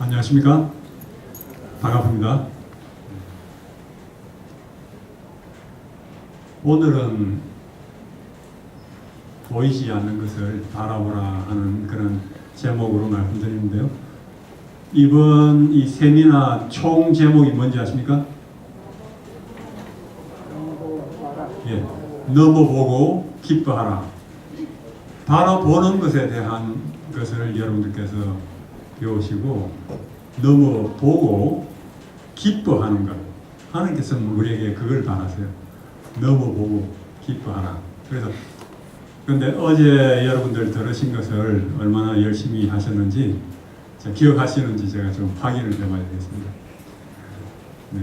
안녕하십니까? 반갑습니다. 오늘은 보이지 않는 것을 바라보라 하는 그런 제목으로 말씀드리는데요. 이번 이 세미나 총 제목이 뭔지 아십니까? 예, 넘어보고 기뻐하라. 바라보는 것에 대한 것을 여러분들께서 배우시고 넘어보고 기뻐하는 것. 하나님께서 우리에게 그걸 바라세요. 넘어보고 기뻐하라. 그런데 어제 여러분들 들으신 것을 얼마나 열심히 하셨는지 기억하시는지 제가 좀 확인을 해봐야 되겠습니다. 네.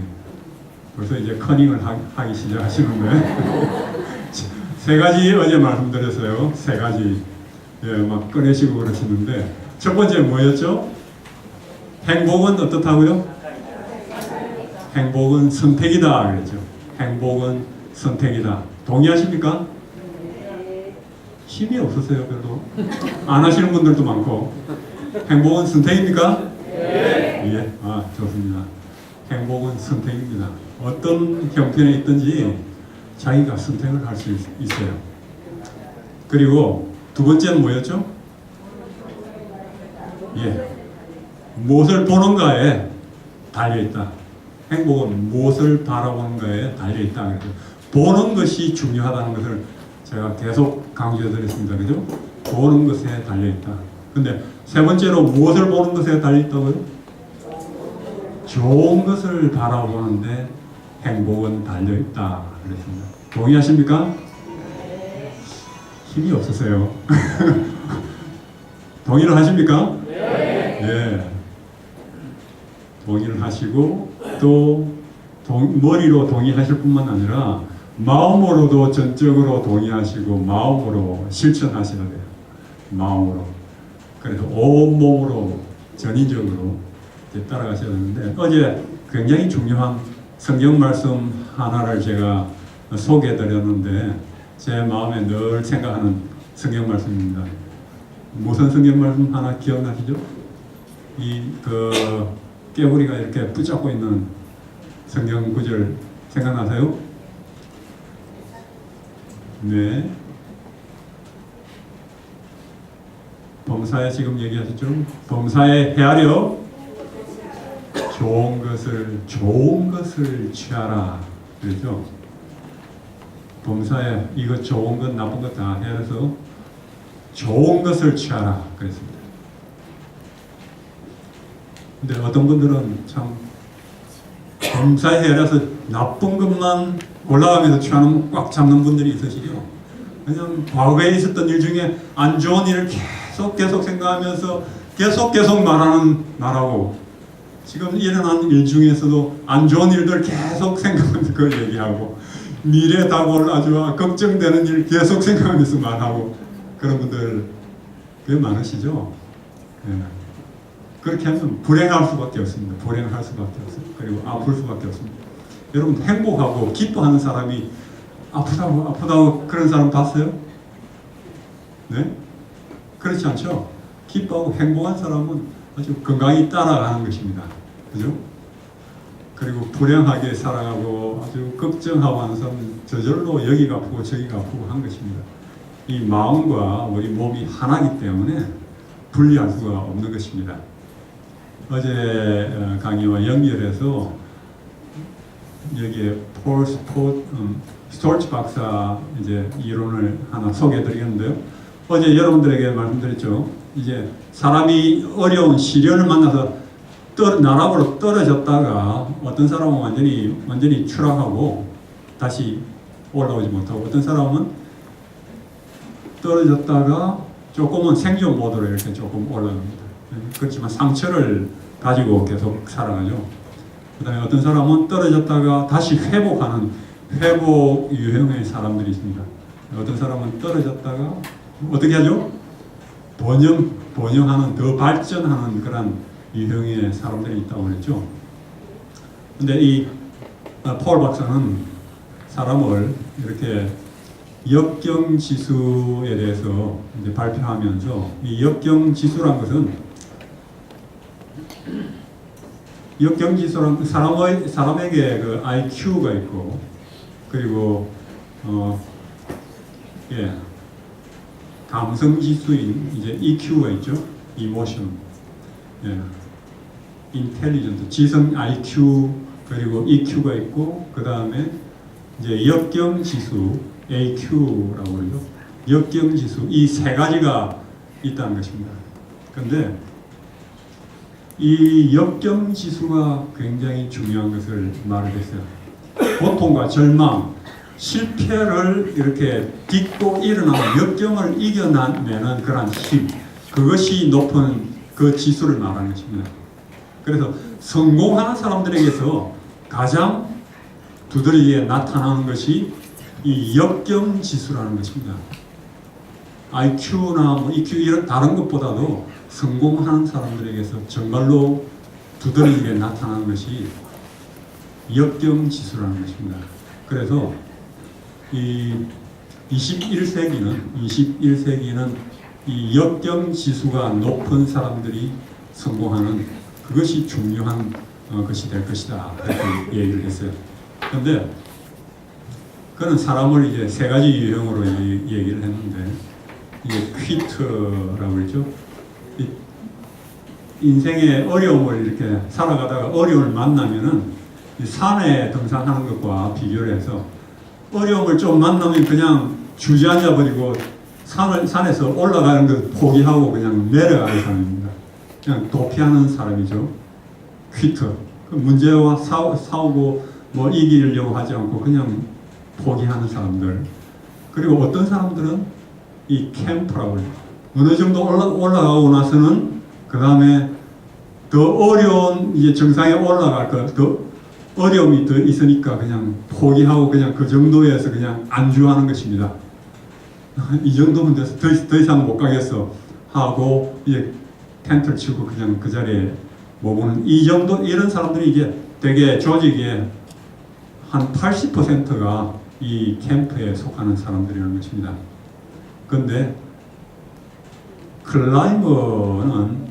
벌써 이제 커닝을 하기 시작하시는데 세 가지 어제 말씀드렸어요. 세 가지 막 꺼내시고 그러시는데 첫 번째 뭐였죠? 행복은 어떻다고요? 행복은 선택이다 그랬죠. 행복은 선택이다. 동의하십니까? 힘이 없으세요 별로? 안 하시는 분들도 많고. 행복은 선택입니까? 예. 아, 좋습니다. 행복은 선택입니다. 어떤 형편에 있든지 자기가 선택을 할 수 있어요. 그리고 두 번째는 뭐였죠? 예. 무엇을 보는가에 달려있다. 행복은 무엇을 바라보는가에 달려있다. 그래서 보는 것이 중요하다는 것을 제가 계속 강조해드렸습니다. 그죠? 보는 것에 달려있다. 근데 세 번째로 무엇을 보는 것에 달려있다고요? 좋은 것을 바라보는데 행복은 달려있다. 그랬습니다. 동의하십니까? 힘이 없으세요. 동의를 하십니까? 예. 동의를 하시고 또 머리로 동의하실 뿐만 아니라 마음으로도 전적으로 동의하시고 마음으로 실천하셔야 돼요. 마음으로. 그래서 온몸으로 전인적으로 따라가셔야 되는데 어제 굉장히 중요한 성경 말씀 하나를 제가 소개해 드렸는데 제 마음에 늘 생각하는 성경 말씀입니다. 무슨 성경 말씀 하나 기억나시죠? 깨구리가 이렇게 붙잡고 있는 성경 구절 생각나세요? 네. 범사에 지금 얘기하셨죠? 범사에 헤아려 좋은 것을 취하라. 그렇죠? 범사에 이것 좋은 것 나쁜 것 다 헤아려서 좋은 것을 취하라. 그랬습니다. 근데 어떤 분들은 참 범사에 헤아려서 나쁜 것만 올라가면서 취하는 꽉 잡는 분들이 있으시죠. 그냥 과거에 있었던 일 중에 안 좋은 일을 계속 생각하면서 계속 말하고 지금 일어난 일 중에서도 안 좋은 일들 계속 생각하면서 그걸 얘기하고 미래에 다가올 아주 걱정되는 일 계속 생각하면서 말하고 그런 분들 꽤 많으시죠. 예. 그렇게 하면 불행할 수밖에 없습니다. 불행할 수밖에 없어요. 그리고 아플 수밖에 없습니다. 여러분 행복하고 기뻐하는 사람이 아프다고 그런 사람 봤어요? 네? 그렇지 않죠? 기뻐하고 행복한 사람은 아주 건강히 따라가는 것입니다. 그죠? 그리고 불행하게 살아가고 아주 걱정하고 하는 사람은 저절로 여기가 아프고 저기가 아프고 한 것입니다. 이 마음과 우리 몸이 하나이기 때문에 분리할 수가 없는 것입니다. 어제 강의와 연결해서 여기에 스톨츠 박사 이제 이론을 하나 소개해드리겠는데요. 어제 여러분들에게 말씀드렸죠. 이제 사람이 어려운 시련을 만나서 나락으로 떨어졌다가 어떤 사람은 완전히 추락하고 다시 올라오지 못하고 어떤 사람은 떨어졌다가 조금은 생존 모드로 이렇게 조금 올라갑니다. 그렇지만 상처를 가지고 계속 살아가죠. 그 다음에 어떤 사람은 떨어졌다가 다시 회복하는 회복 유형의 사람들이 있습니다. 어떤 사람은 떨어졌다가 어떻게 하죠? 번영하는 더 발전하는 그런 유형의 사람들이 있다고 그랬죠. 근데 이 폴 박사는 사람을 이렇게 역경지수에 대해서 이제 발표하면서 이 역경지수란 것은 역경지수는 사람에게 그 IQ가 있고, 그리고 예, 감성지수인 이제 EQ가 있죠. Emotion, 예, Intelligent, 지성 IQ, 그리고 EQ가 있고, 그 다음에 이제 역경지수 AQ라고 그러죠. 역경지수, 이 세 가지가 있다는 것입니다. 그런데 이 역경지수가 굉장히 중요한 것을 말을 했어요. 고통과 절망, 실패를 이렇게 딛고 일어나는 역경을 이겨내는 그런 힘, 그것이 높은 그 지수를 말하는 것입니다. 그래서 성공하는 사람들에게서 가장 두드러지게 나타나는 것이 이 역경지수라는 것입니다. IQ나 뭐 EQ 이런 다른 것보다도 성공하는 사람들에게서 정말로 두드러지게 나타나는 것이 역경지수라는 것입니다. 그래서 이 21세기는 이 역경지수가 높은 사람들이 성공하는 그것이 중요한 것이 될 것이다. 이렇게 얘기를 했어요. 그런데 그는 사람을 이제 세 가지 유형으로 얘기를 했는데, 이게 퀴트라고 그러죠. 인생의 어려움을 이렇게 살아가다가 어려움을 만나면은 산에 등산하는 것과 비교를 해서 어려움을 좀 만나면 그냥 주저앉아 버리고 산에서 올라가는 것 포기하고 그냥 내려가는 사람입니다. 그냥 도피하는 사람이죠. 퀴트. 그 문제와 싸우고 뭐 이기려고 하지 않고 그냥 포기하는 사람들. 그리고 어떤 사람들은 이 캠프라고 해요. 어느 정도 올라가고 나서는 그 다음에 더 어려운 이제 정상에 올라갈 더 어려움이 더 있으니까 그냥 포기하고 그냥 그 정도에서 그냥 안주하는 것입니다. 이 정도면 돼서 더 이상 못 가겠어 하고 이제 텐트를 치고 그냥 그 자리에 머무는 이 정도 이런 사람들이 이게 되게 조직의 한 80%가 이 캠프에 속하는 사람들이라는 것입니다. 그런데 클라이머는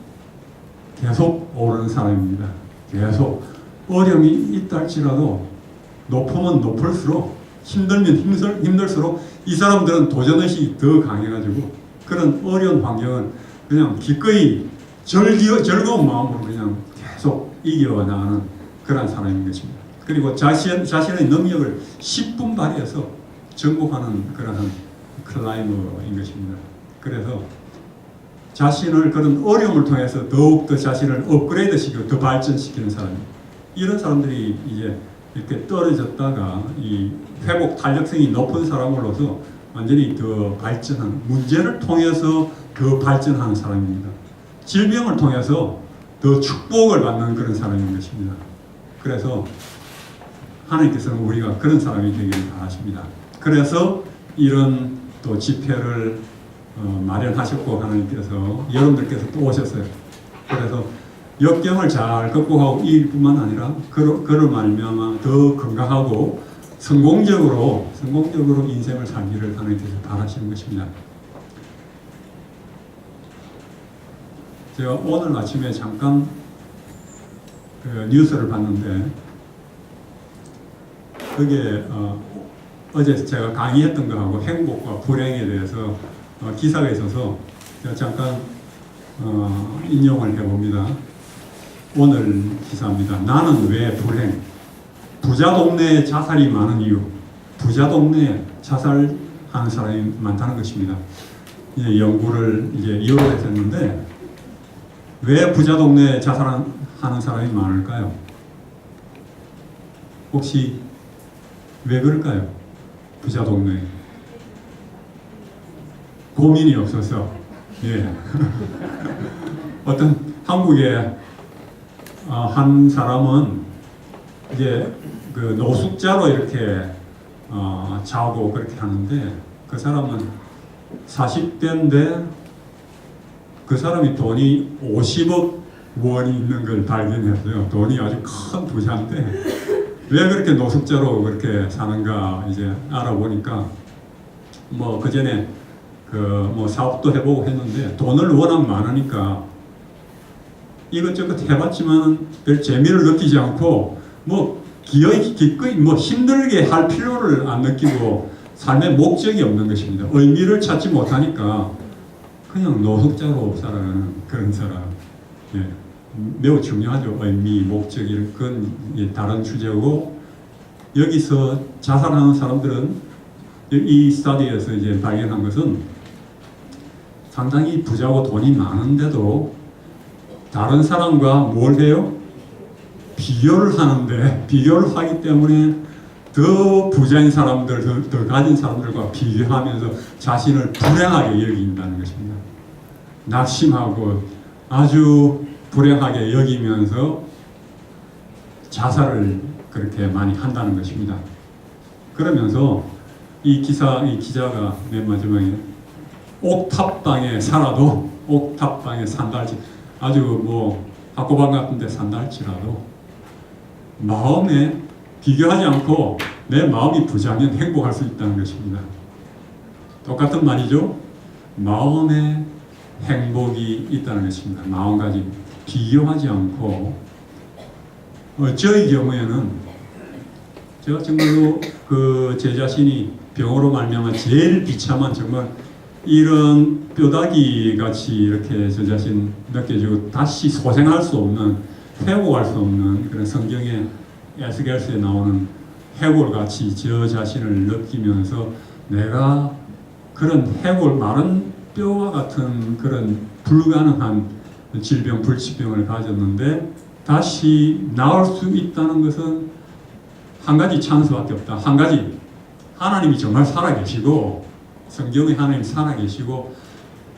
계속 오르는 사람입니다. 계속 어려움이 있다 할지라도 높으면 높을수록 힘들면 힘들수록 이 사람들은 도전의식이 더 강해가지고 그런 어려운 환경을 그냥 기꺼이 즐거운 마음으로 그냥 계속 이겨나가는 그런 사람인 것입니다. 그리고 자신의 능력을 10분 발휘해서 정복하는 그러한 클라이머인 것입니다. 그래서 자신을 그런 어려움을 통해서 더욱더 자신을 업그레이드 시키고 더 발전시키는 사람, 이런 사람들이 이제 이렇게 떨어졌다가 이 회복 탄력성이 높은 사람으로서 완전히 더 발전하는, 문제를 통해서 더 발전하는 사람입니다. 질병을 통해서 더 축복을 받는 그런 사람인 것입니다. 그래서 하나님께서는 우리가 그런 사람이 되기를 바라십니다. 그래서 이런 또 집회를 마련하셨고 하나님께서 여러분들께서 또 오셨어요. 그래서 역경을 잘 극복하고 이길 뿐만 아니라 그로 말미암아 더 건강하고 성공적으로 인생을 살기를 하나님께서 바라시는 것입니다. 제가 오늘 아침에 잠깐 그 뉴스를 봤는데 그게 어제 제가 강의했던 거하고 행복과 불행에 대해서 기사가 있어서 제가 잠깐 인용을 해봅니다. 오늘 기사입니다. 나는 왜 불행? 부자 동네에 자살이 많은 이유. 부자 동네에 자살하는 사람이 많다는 것입니다. 이제 연구를 이제 이어서 했는데 왜 부자 동네에 자살하는 사람이 많을까요? 혹시 왜 그럴까요? 부자 동네에. 고민이 없어서. 예. 어떤 한국의 한 사람은 이제 그 노숙자로 이렇게 자고 그렇게 하는데 그 사람은 40대인데 그 사람이 돈이 50억 원이 있는 걸 발견했어요. 돈이 아주 큰 부자인데 왜 그렇게 노숙자로 그렇게 사는가 이제 알아보니까 뭐 그 전에 그 뭐 사업도 해보고 했는데 돈을 워낙 많으니까 이것저것 해봤지만 별 재미를 느끼지 않고 뭐 기꺼이 뭐 힘들게 할 필요를 안 느끼고 삶의 목적이 없는 것입니다. 의미를 찾지 못하니까 그냥 노숙자로 살아가는 그런 사람. 예. 매우 중요하죠. 의미, 목적이. 그건 다른 주제고, 여기서 자살하는 사람들은 이 스터디에서 이제 발견한 것은 상당히 부자고 돈이 많은데도 다른 사람과 뭘 해요? 비교를 하는데, 비교를 하기 때문에 더 부자인 사람들, 더 가진 사람들과 비교하면서 자신을 불행하게 여긴다는 것입니다. 낙심하고 아주 불행하게 여기면서 자살을 그렇게 많이 한다는 것입니다. 그러면서 이 기자가 맨 마지막에 옥탑방에 살아도, 옥탑방에 산달치, 아주 뭐 학고방 같은 데 산달치라도 마음에 비교하지 않고 내 마음이 부자면 행복할 수 있다는 것입니다. 똑같은 말이죠. 마음에 행복이 있다는 것입니다. 마음가짐. 비교하지 않고, 저의 경우에는 제가 정말로 제 자신이 병으로 말미암아 제일 비참한, 정말 이런 뼈다귀 같이 이렇게 저 자신 느껴지고 다시 소생할 수 없는, 회복할 수 없는 그런 성경의 에스겔서에 나오는 해골같이 저 자신을 느끼면서 내가 그런 해골, 마른 뼈와 같은 그런 불가능한 질병, 불치병을 가졌는데 다시 나을 수 있다는 것은 한 가지 찬스밖에 없다. 한 가지, 하나님이 정말 살아계시고, 성경의 하나님이 살아계시고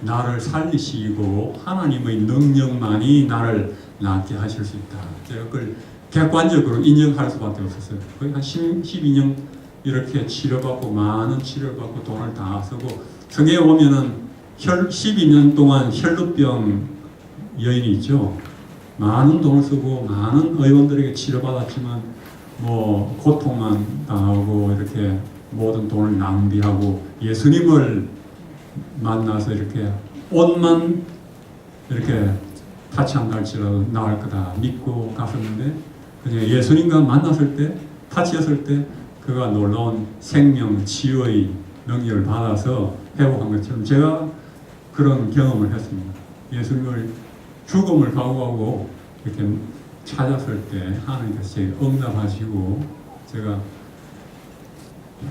나를 살리시고 하나님의 능력만이 나를 낫게 하실 수 있다. 제가 그걸 객관적으로 인정할 수밖에 없었어요. 거의 한 12년 이렇게 치료받고, 많은 치료를 받고 돈을 다 쓰고, 성경에 보면은 12년 동안 혈루병 여인이 있죠. 많은 돈을 쓰고 많은 의원들에게 치료받았지만 뭐 고통만 당하고 이렇게 모든 돈을 낭비하고, 예수님을 만나서 이렇게 옷만 이렇게 타치한달지라도 나을 거다 믿고 갔었는데, 그냥 예수님과 만났을 때, 타치했을 때 그가 놀라운 생명, 치유의 능력을 받아서 회복한 것처럼 제가 그런 경험을 했습니다. 예수님을 죽음을 각오하고 이렇게 찾았을 때 하나님께서 제게 응답하시고 제가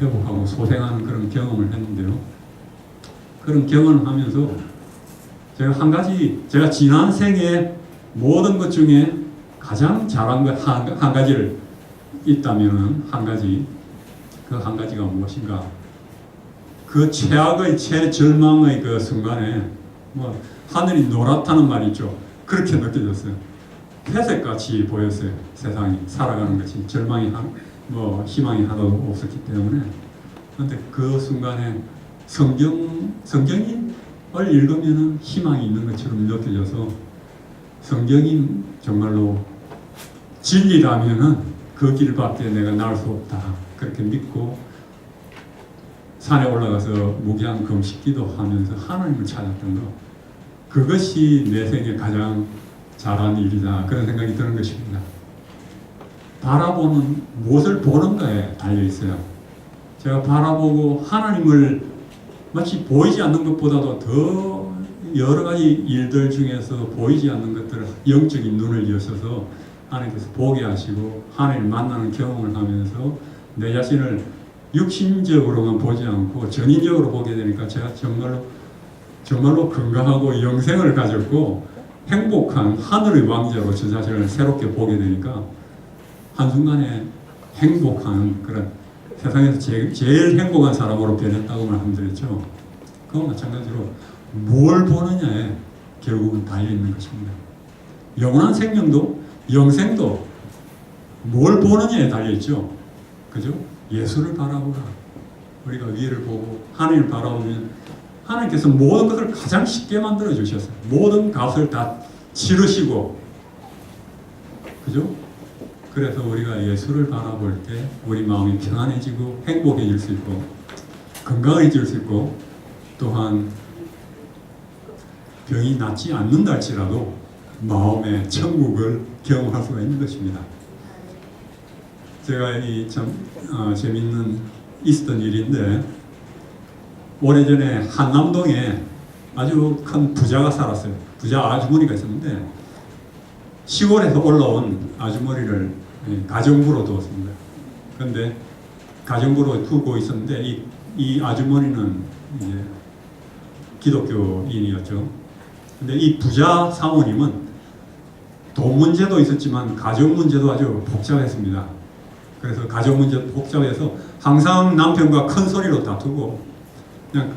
회복하고 소생하는 그런 경험을 했는데요. 그런 경험을 하면서 제가 한 가지, 제가 지난 생에 모든 것 중에 가장 잘한 것 한 가지를 있다면 한 가지, 그 한 가지가 무엇인가? 그 최악의 최절망의 그 순간에 뭐 하늘이 노랗다는 말이 있죠. 그렇게 느껴졌어요. 회색같이 보였어요. 세상이 살아가는 것이 절망이 뭐 희망이 하나도 없었기 때문에. 그런데 그 순간에 성경을 읽으면은 희망이 있는 것처럼 느껴져서, 성경이 정말로 진리라면은 그 길밖에 내가 나올 수 없다 그렇게 믿고 산에 올라가서 무기한 금식기도 하면서 하나님을 찾았던 것, 그것이 내 생에 가장 잘한 일이다 그런 생각이 드는 것입니다. 바라보는, 무엇을 보는가에 달려 있어요. 제가 바라보고 하나님을 마치 보이지 않는 것보다도 더 여러 가지 일들 중에서 보이지 않는 것들을 영적인 눈을 여셔서 하나님께서 보게 하시고 하나님을 만나는 경험을 하면서 내 자신을 육신적으로만 보지 않고 전인적으로 보게 되니까 제가 정말로 건강하고 영생을 가졌고 행복한 하늘의 왕자로 저 자신을 새롭게 보게 되니까 한순간에 행복한 그런, 세상에서 제일 행복한 사람으로 변했다고 말씀드렸죠. 그와 마찬가지로 뭘 보느냐에 결국은 달려있는 것입니다. 영원한 생명도 영생도 뭘 보느냐에 달려있죠. 그죠? 예수를 바라보라. 우리가 위를 보고 하나님을 바라보면 하나님께서 모든 것을 가장 쉽게 만들어 주셨어요. 모든 값을 다 치르시고, 그죠? 그래서 우리가 예수를 바라볼 때 우리 마음이 평안해지고 행복해질 수 있고 건강해질 수 있고, 또한 병이 낫지 않는다 할지라도 마음의 천국을 경험할 수가 있는 것입니다. 제가 이 참 재밌는 있었던 일인데, 오래전에 한남동에 아주 큰 부자가 살았어요. 부자 아주머니가 있었는데 시골에서 올라온 아주머니를 가정부로 두었습니다. 그런데 가정부로 두고 있었는데 이 아주머니는 이제 기독교인이었죠. 근데 이 부자 사모님은 돈 문제도 있었지만 가정 문제도 아주 복잡했습니다. 그래서 가정 문제도 복잡해서 항상 남편과 큰 소리로 다투고 그냥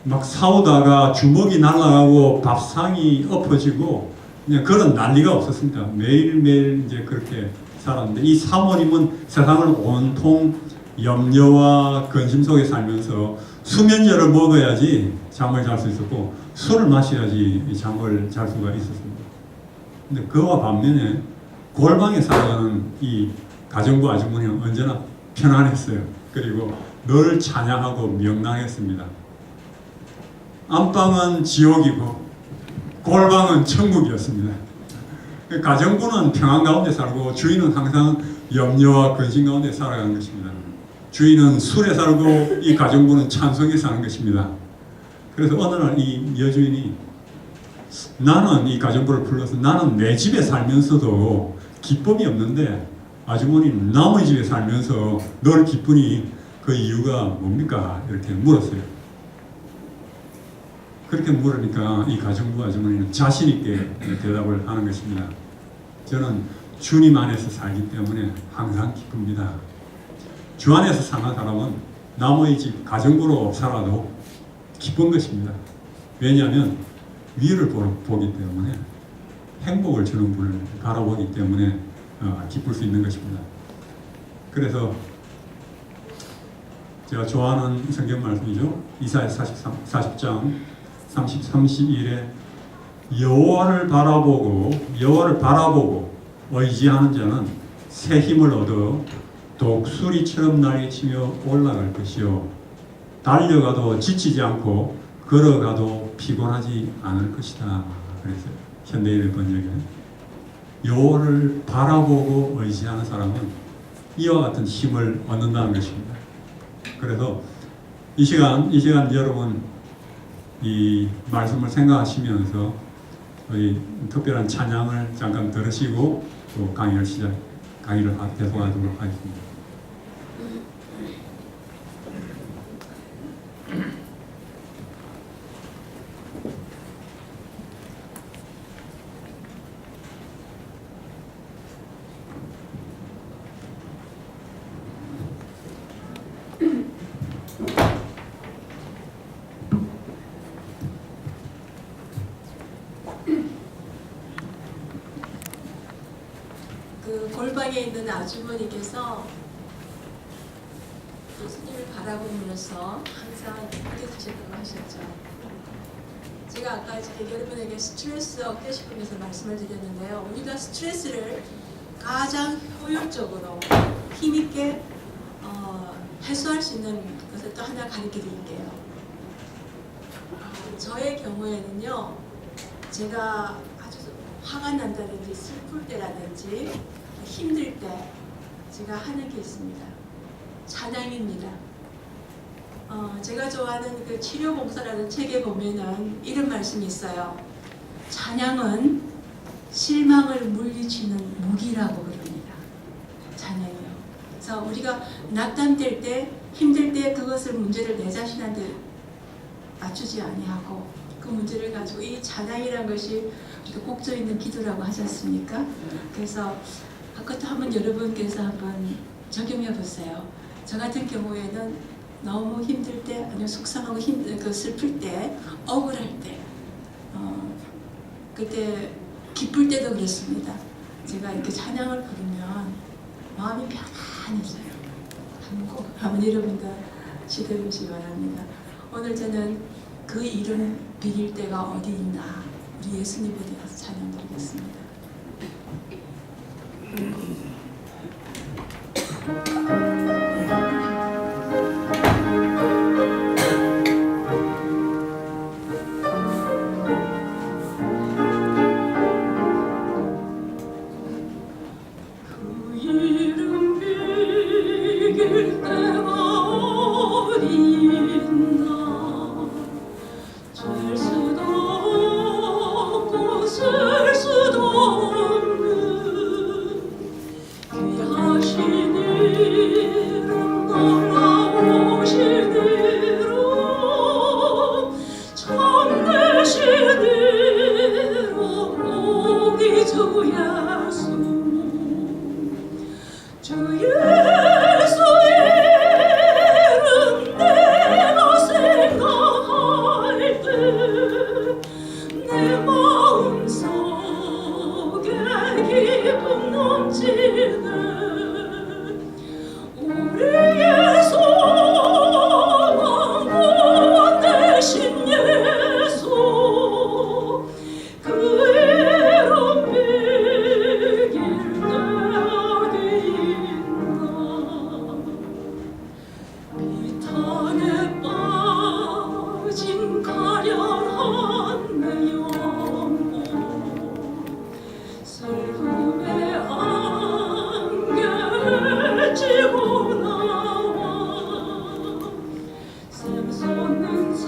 막 싸우다가 주먹이 날아가고 밥상이 엎어지고 그냥 그런 난리가 없었습니다. 매일매일 이제 그렇게 살았는데, 이 사모님은 세상을 온통 염려와 근심 속에 살면서 수면제를 먹어야지 잠을 잘 수 있었고 술을 마셔야지 잠을 잘 수가 있었습니다. 근데 그와 반면에 골방에 살아가는 이 가정부 아주머니는 언제나 편안했어요. 그리고 늘 찬양하고 명랑했습니다. 안방은 지옥이고 골방은 천국이었습니다. 가정부는 평안 가운데 살고 주인은 항상 염려와 근심 가운데 살아가는 것입니다. 주인은 술에 살고 이 가정부는 찬송에 사는 것입니다. 그래서 어느 날 이 여주인이, 나는 이 가정부를 불러서 나는 내 집에 살면서도 기쁨이 없는데 아주머니는 남의 집에 살면서 늘 기쁘니 그 이유가 뭡니까? 이렇게 물었어요. 그렇게 물으니까 이 가정부 아주머니는 자신 있게 대답을 하는 것입니다. 저는 주님 안에서 살기 때문에 항상 기쁩니다. 주 안에서 사는 사람은 남의 집 가정부로 살아도 기쁜 것입니다. 왜냐하면 위를 보기 때문에, 행복을 주는 분을 바라보기 때문에 기쁠 수 있는 것입니다. 그래서 제가 좋아하는 성경 말씀이죠. 이사야 40장 31에 여호와를 바라보고 의지하는 자는 새 힘을 얻어 독수리처럼 날개치며 올라갈 것이요 달려가도 지치지 않고 걸어가도 피곤하지 않을 것이다. 그랬어요. 현대인의 번역에 여호와를 바라보고 의지하는 사람은 이와 같은 힘을 얻는다는 것입니다. 그래서 이 시간 여러분 이 말씀을 생각하시면서 우리 특별한 찬양을 잠깐 들으시고 또 강의를 계속하도록 하겠습니다. 그 골방에 있는 아주머니께서 예수님을 바라보면서 항상 기쁘게 사셨다고 하셨죠. 제가 아까 여러분에게 스트레스 어깨 싶으면서 말씀을 드렸는데요. 우리가 스트레스를 가장 효율적으로 힘있게 해소할 수 있는 것을 또 하나 가르쳐 드릴게요. 저의 경우에는요, 제가 아주 화가 난다든지 슬플 때라든지 힘들 때 제가 하는 게 있습니다. 찬양입니다. 제가 좋아하는 그 치료봉사라는 책에 보면은 이런 말씀이 있어요. 찬양은 실망을 물리치는 무기라고 그럽니다. 찬양이요. 그래서 우리가 낙담될 때, 힘들 때 그것을 문제를 내 자신한테 맞추지 아니하고 그 문제를 가지고 이 찬양이라는 것이 우리가 곡조 있는 기도라고 하지 않습니까? 그래서 그것도 한번 여러분께서 한번 적용해 보세요. 저 같은 경우에는 너무 힘들 때, 아니면 속상하고 슬플 때, 억울할 때, 그때 기쁠 때도 그렇습니다. 제가 이렇게 찬양을 부르면 마음이 편안해져요. 한번 여러분도 시도해 보시기 바랍니다. 오늘 저는 그 이름 비길 때가 어디 있나, 우리 예수님에 대해서 찬양 드리겠습니다. 있을 수도 없는 귀하신 이름 놀라우신 이름 참되신 이름 우리 주 예수 주 예수 이름 내가 생각할 때 내 마음속에 기쁨 넘치네 우리의 소망 구원 되신 예수 그 이름 비길 때 어디 있나 비탄에 빠진 가련한 내 영혼 슬픔의 안개를 지고 나와 샘솟는 새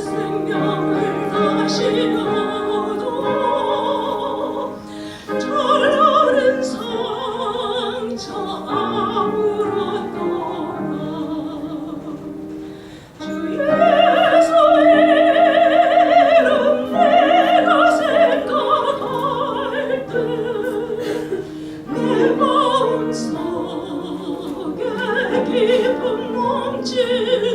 생명을 다시 얻어 철없는 상처 아물었거나 주 예수 이름 내가 생각할 때 내 마음속에 기쁨 넘치네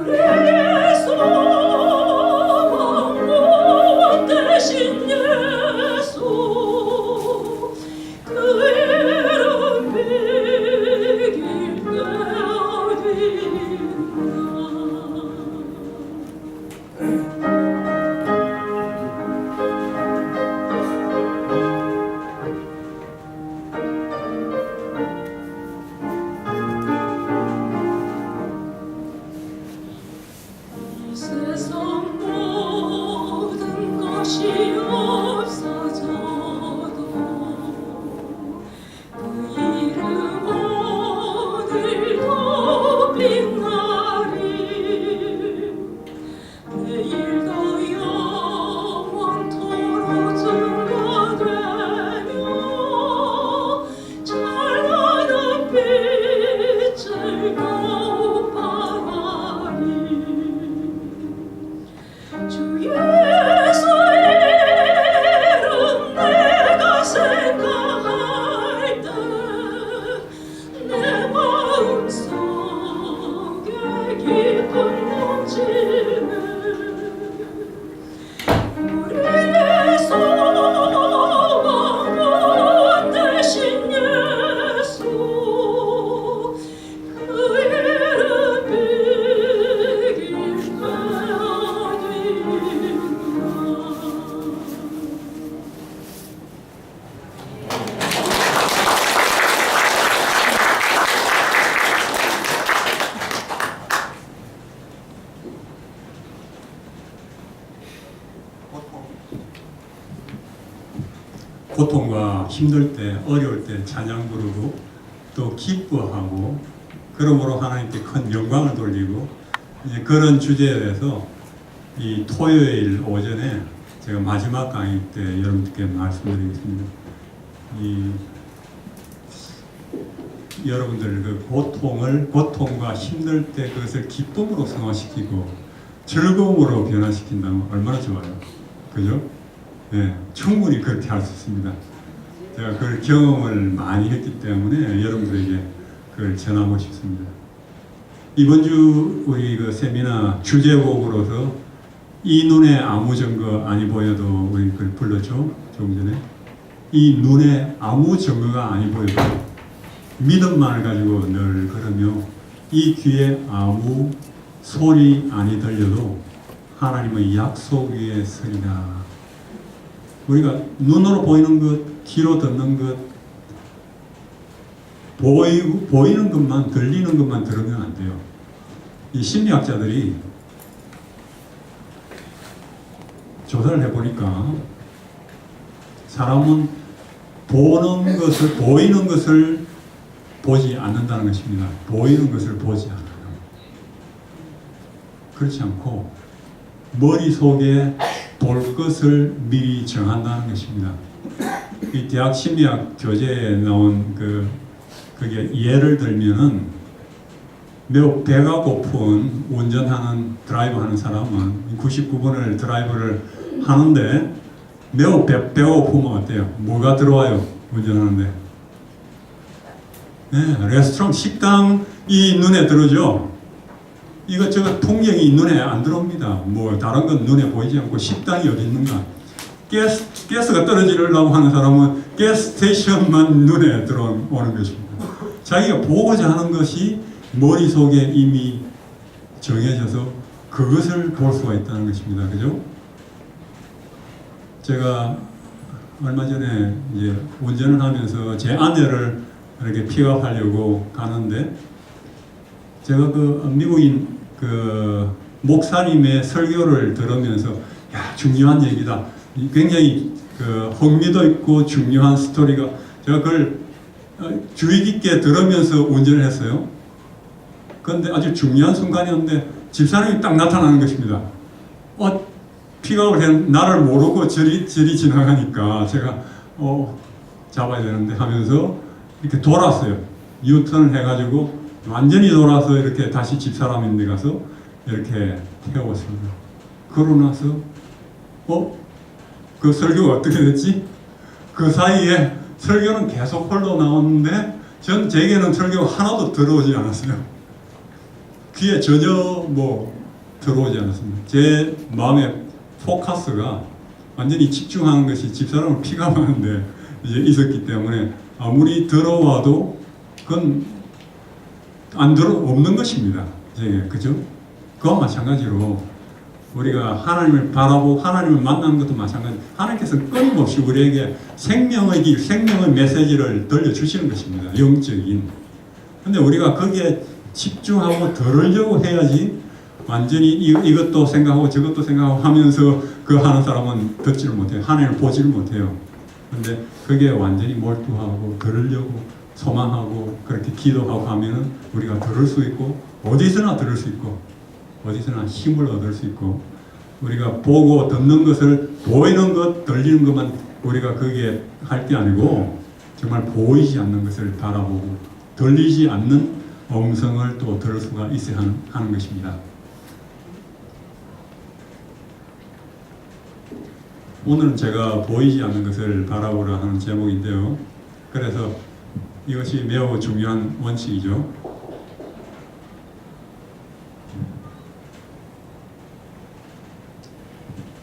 우리의 소망 구원 되신 예수 그 이름 비길 때 어디 이 세상 모든 것이 없어져도 그 이름 오늘도 빛나리 내일도 영원토록 증거되며 찬란한 빛을 더욱 발하리 주 예수 이름 내가 생각할 때 내 마음속에 기쁨 넘치네 우리의 소망 구원 되신 예수 그 이름 비길 때 어디 있나 고통과 힘들 때, 어려울 때 찬양 부르고 또 기뻐하고 그러므로 하나님께 큰 영광을 돌리고 이제 그런 주제에 대해서 이 토요일 오전에 제가 마지막 강의 때 여러분들께 말씀드리겠습니다. 이 여러분들 그 고통과 힘들 때 그것을 기쁨으로 승화시키고 즐거움으로 변화시킨다면 얼마나 좋아요. 그죠? 네, 충분히 그렇게 할 수 있습니다. 제가 그걸 경험을 많이 했기 때문에 여러분들에게 그걸 전하고 싶습니다. 이번 주 우리 그 세미나 주제곡으로서 이 눈에 아무 증거 아니 보여도 우리 그걸 불렀죠. 조금 전에 이 눈에 아무 증거가 아니 보여도 믿음만을 가지고 늘 걸으며 이 귀에 아무 소리 아니 들려도 하나님의 약속 위에 서리라. 우리가 눈으로 보이는 것, 귀로 듣는 것, 보이는 것만, 들리는 것만 들으면 안 돼요. 이 심리학자들이 조사를 해보니까 사람은 보이는 것을 보지 않는다는 것입니다. 보이는 것을 보지 않아요. 그렇지 않고 머릿속에 볼 것을 미리 정한다는 것입니다. 이 대학 심리학 교재에 나온 그게 예를 들면은 매우 배가 고픈 운전하는 드라이브 하는 사람은 99번을 드라이브를 하는데 매우 배가 고프면 어때요? 뭐가 들어와요? 운전하는데 네, 레스토랑 식당이 눈에 들어오죠. 이것저것 풍경이 눈에 안 들어옵니다. 뭐 다른 건 눈에 보이지 않고 식당이 어디 있는가? 가스가 떨어지려고 하는 사람은 가스 스테이션만 눈에 들어오는 것입니다. 자기가 보고자 하는 것이 머릿속에 이미 정해져서 그것을 볼 수가 있다는 것입니다. 그죠? 제가 얼마 전에 이제 운전을 하면서 제 아내를 이렇게 픽업하려고 가는데 제가 미국인 목사님의 설교를 들으면서 야, 중요한 얘기다. 굉장히 흥미도 있고 중요한 스토리가 제가 그걸 주의 깊게 들으면서 운전을 했어요. 그런데 아주 중요한 순간이었는데 집사람이 딱 나타나는 것입니다. 픽업을 한 나를 모르고 저리 지나가니까 제가 잡아야 되는데 하면서 이렇게 돌았어요. 유턴을 해가지고 완전히 돌아서 이렇게 다시 집사람인데 가서 이렇게 태웠습니다. 그러고 나서 그 설교가 어떻게 됐지? 그 사이에 설교는 계속 흘러나오는데 제게는 설교가 하나도 들어오지 않았어요. 귀에 전혀 들어오지 않았습니다. 제 마음의 포커스가 완전히 집중하는 것이 집사람을 픽업하는데 이제 있었기 때문에 아무리 들어와도 그건 없는 것입니다. 그죠? 그와 마찬가지로 우리가 하나님을 바라보고 하나님을 만나는 것도 마찬가지. 하나님께서 끊임없이 우리에게 생명의 길, 생명의 메시지를 들려주시는 것입니다. 영적인. 근데 우리가 거기에 집중하고 들으려고 해야지 완전히 이것도 생각하고 저것도 생각하고 하면서 하는 사람은 듣지를 못해요. 하나님을 보지를 못해요. 근데 그게 완전히 몰두하고 들으려고 소망하고 그렇게 기도하고 하면은 우리가 들을 수 있고 어디서나 들을 수 있고 어디서나 힘을 얻을 수 있고 우리가 보고 듣는 것을 보이는 것, 들리는 것만 우리가 거기에 할 게 아니고 정말 보이지 않는 것을 바라보고 들리지 않는 음성을 또 들을 수가 있어야 하는 것입니다. 오늘은 제가 보이지 않는 것을 바라보라 하는 제목인데요. 그래서 이것이 매우 중요한 원칙이죠.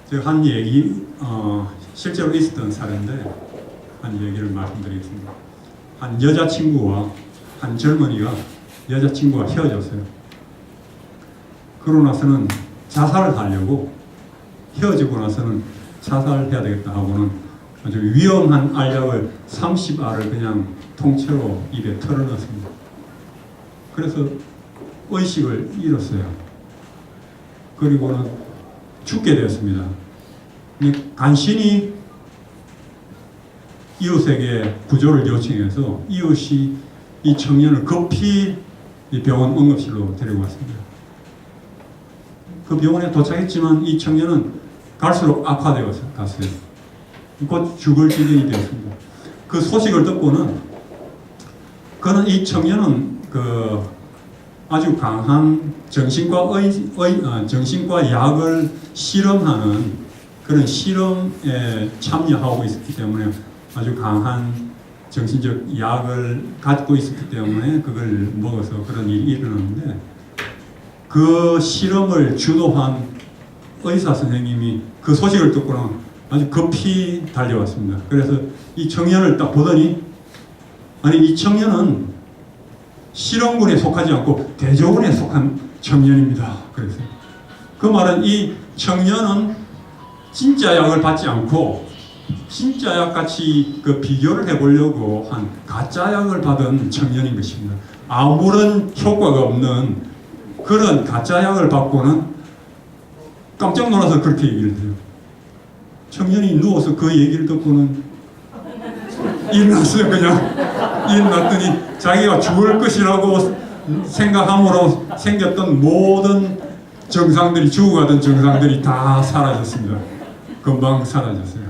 제가 한 얘기, 실제로 있었던 사례인데 한 얘기를 말씀드리겠습니다. 한 여자친구와 한 젊은이가 여자친구가 헤어졌어요. 그러고 나서는 자살을 하려고 헤어지고 나서는 자살해야 되겠다 하고는 아주 위험한 알약을 30알을 그냥 통째로 입에 털어넣습니다. 그래서 의식을 잃었어요. 그리고는 죽게 되었습니다. 간신히 이웃에게 구조를 요청해서 이웃이 이 청년을 급히 이 병원 응급실로 데리고 왔습니다. 그 병원에 도착했지만 이 청년은 갈수록 악화되어 갔어요. 곧 죽을 지경이 되었습니다. 그 소식을 듣고는 이 청년은 아주 강한 정신과 약을 실험하는 그런 실험에 참여하고 있었기 때문에 아주 강한 정신적 약을 갖고 있었기 때문에 그걸 먹어서 그런 일이 일어났는데 그 실험을 주도한 의사 선생님이 그 소식을 듣고는 아주 급히 달려왔습니다. 그래서 이 청년을 딱 보더니 이 청년은 실험군에 속하지 않고 대조군에 속한 청년입니다. 그래서 그 말은 이 청년은 진짜 약을 받지 않고 진짜 약같이 비교를 해보려고 한 가짜 약을 받은 청년인 것입니다. 아무런 효과가 없는 그런 가짜 약을 받고는 깜짝 놀라서 그렇게 얘기를 해요. 청년이 누워서 그 얘기를 듣고는 일어났어요. 그냥 일어났더니 자기가 죽을 것이라고 생각함으로 생겼던 모든 정상들이 죽어가던 정상들이 다 사라졌습니다. 금방 사라졌어요.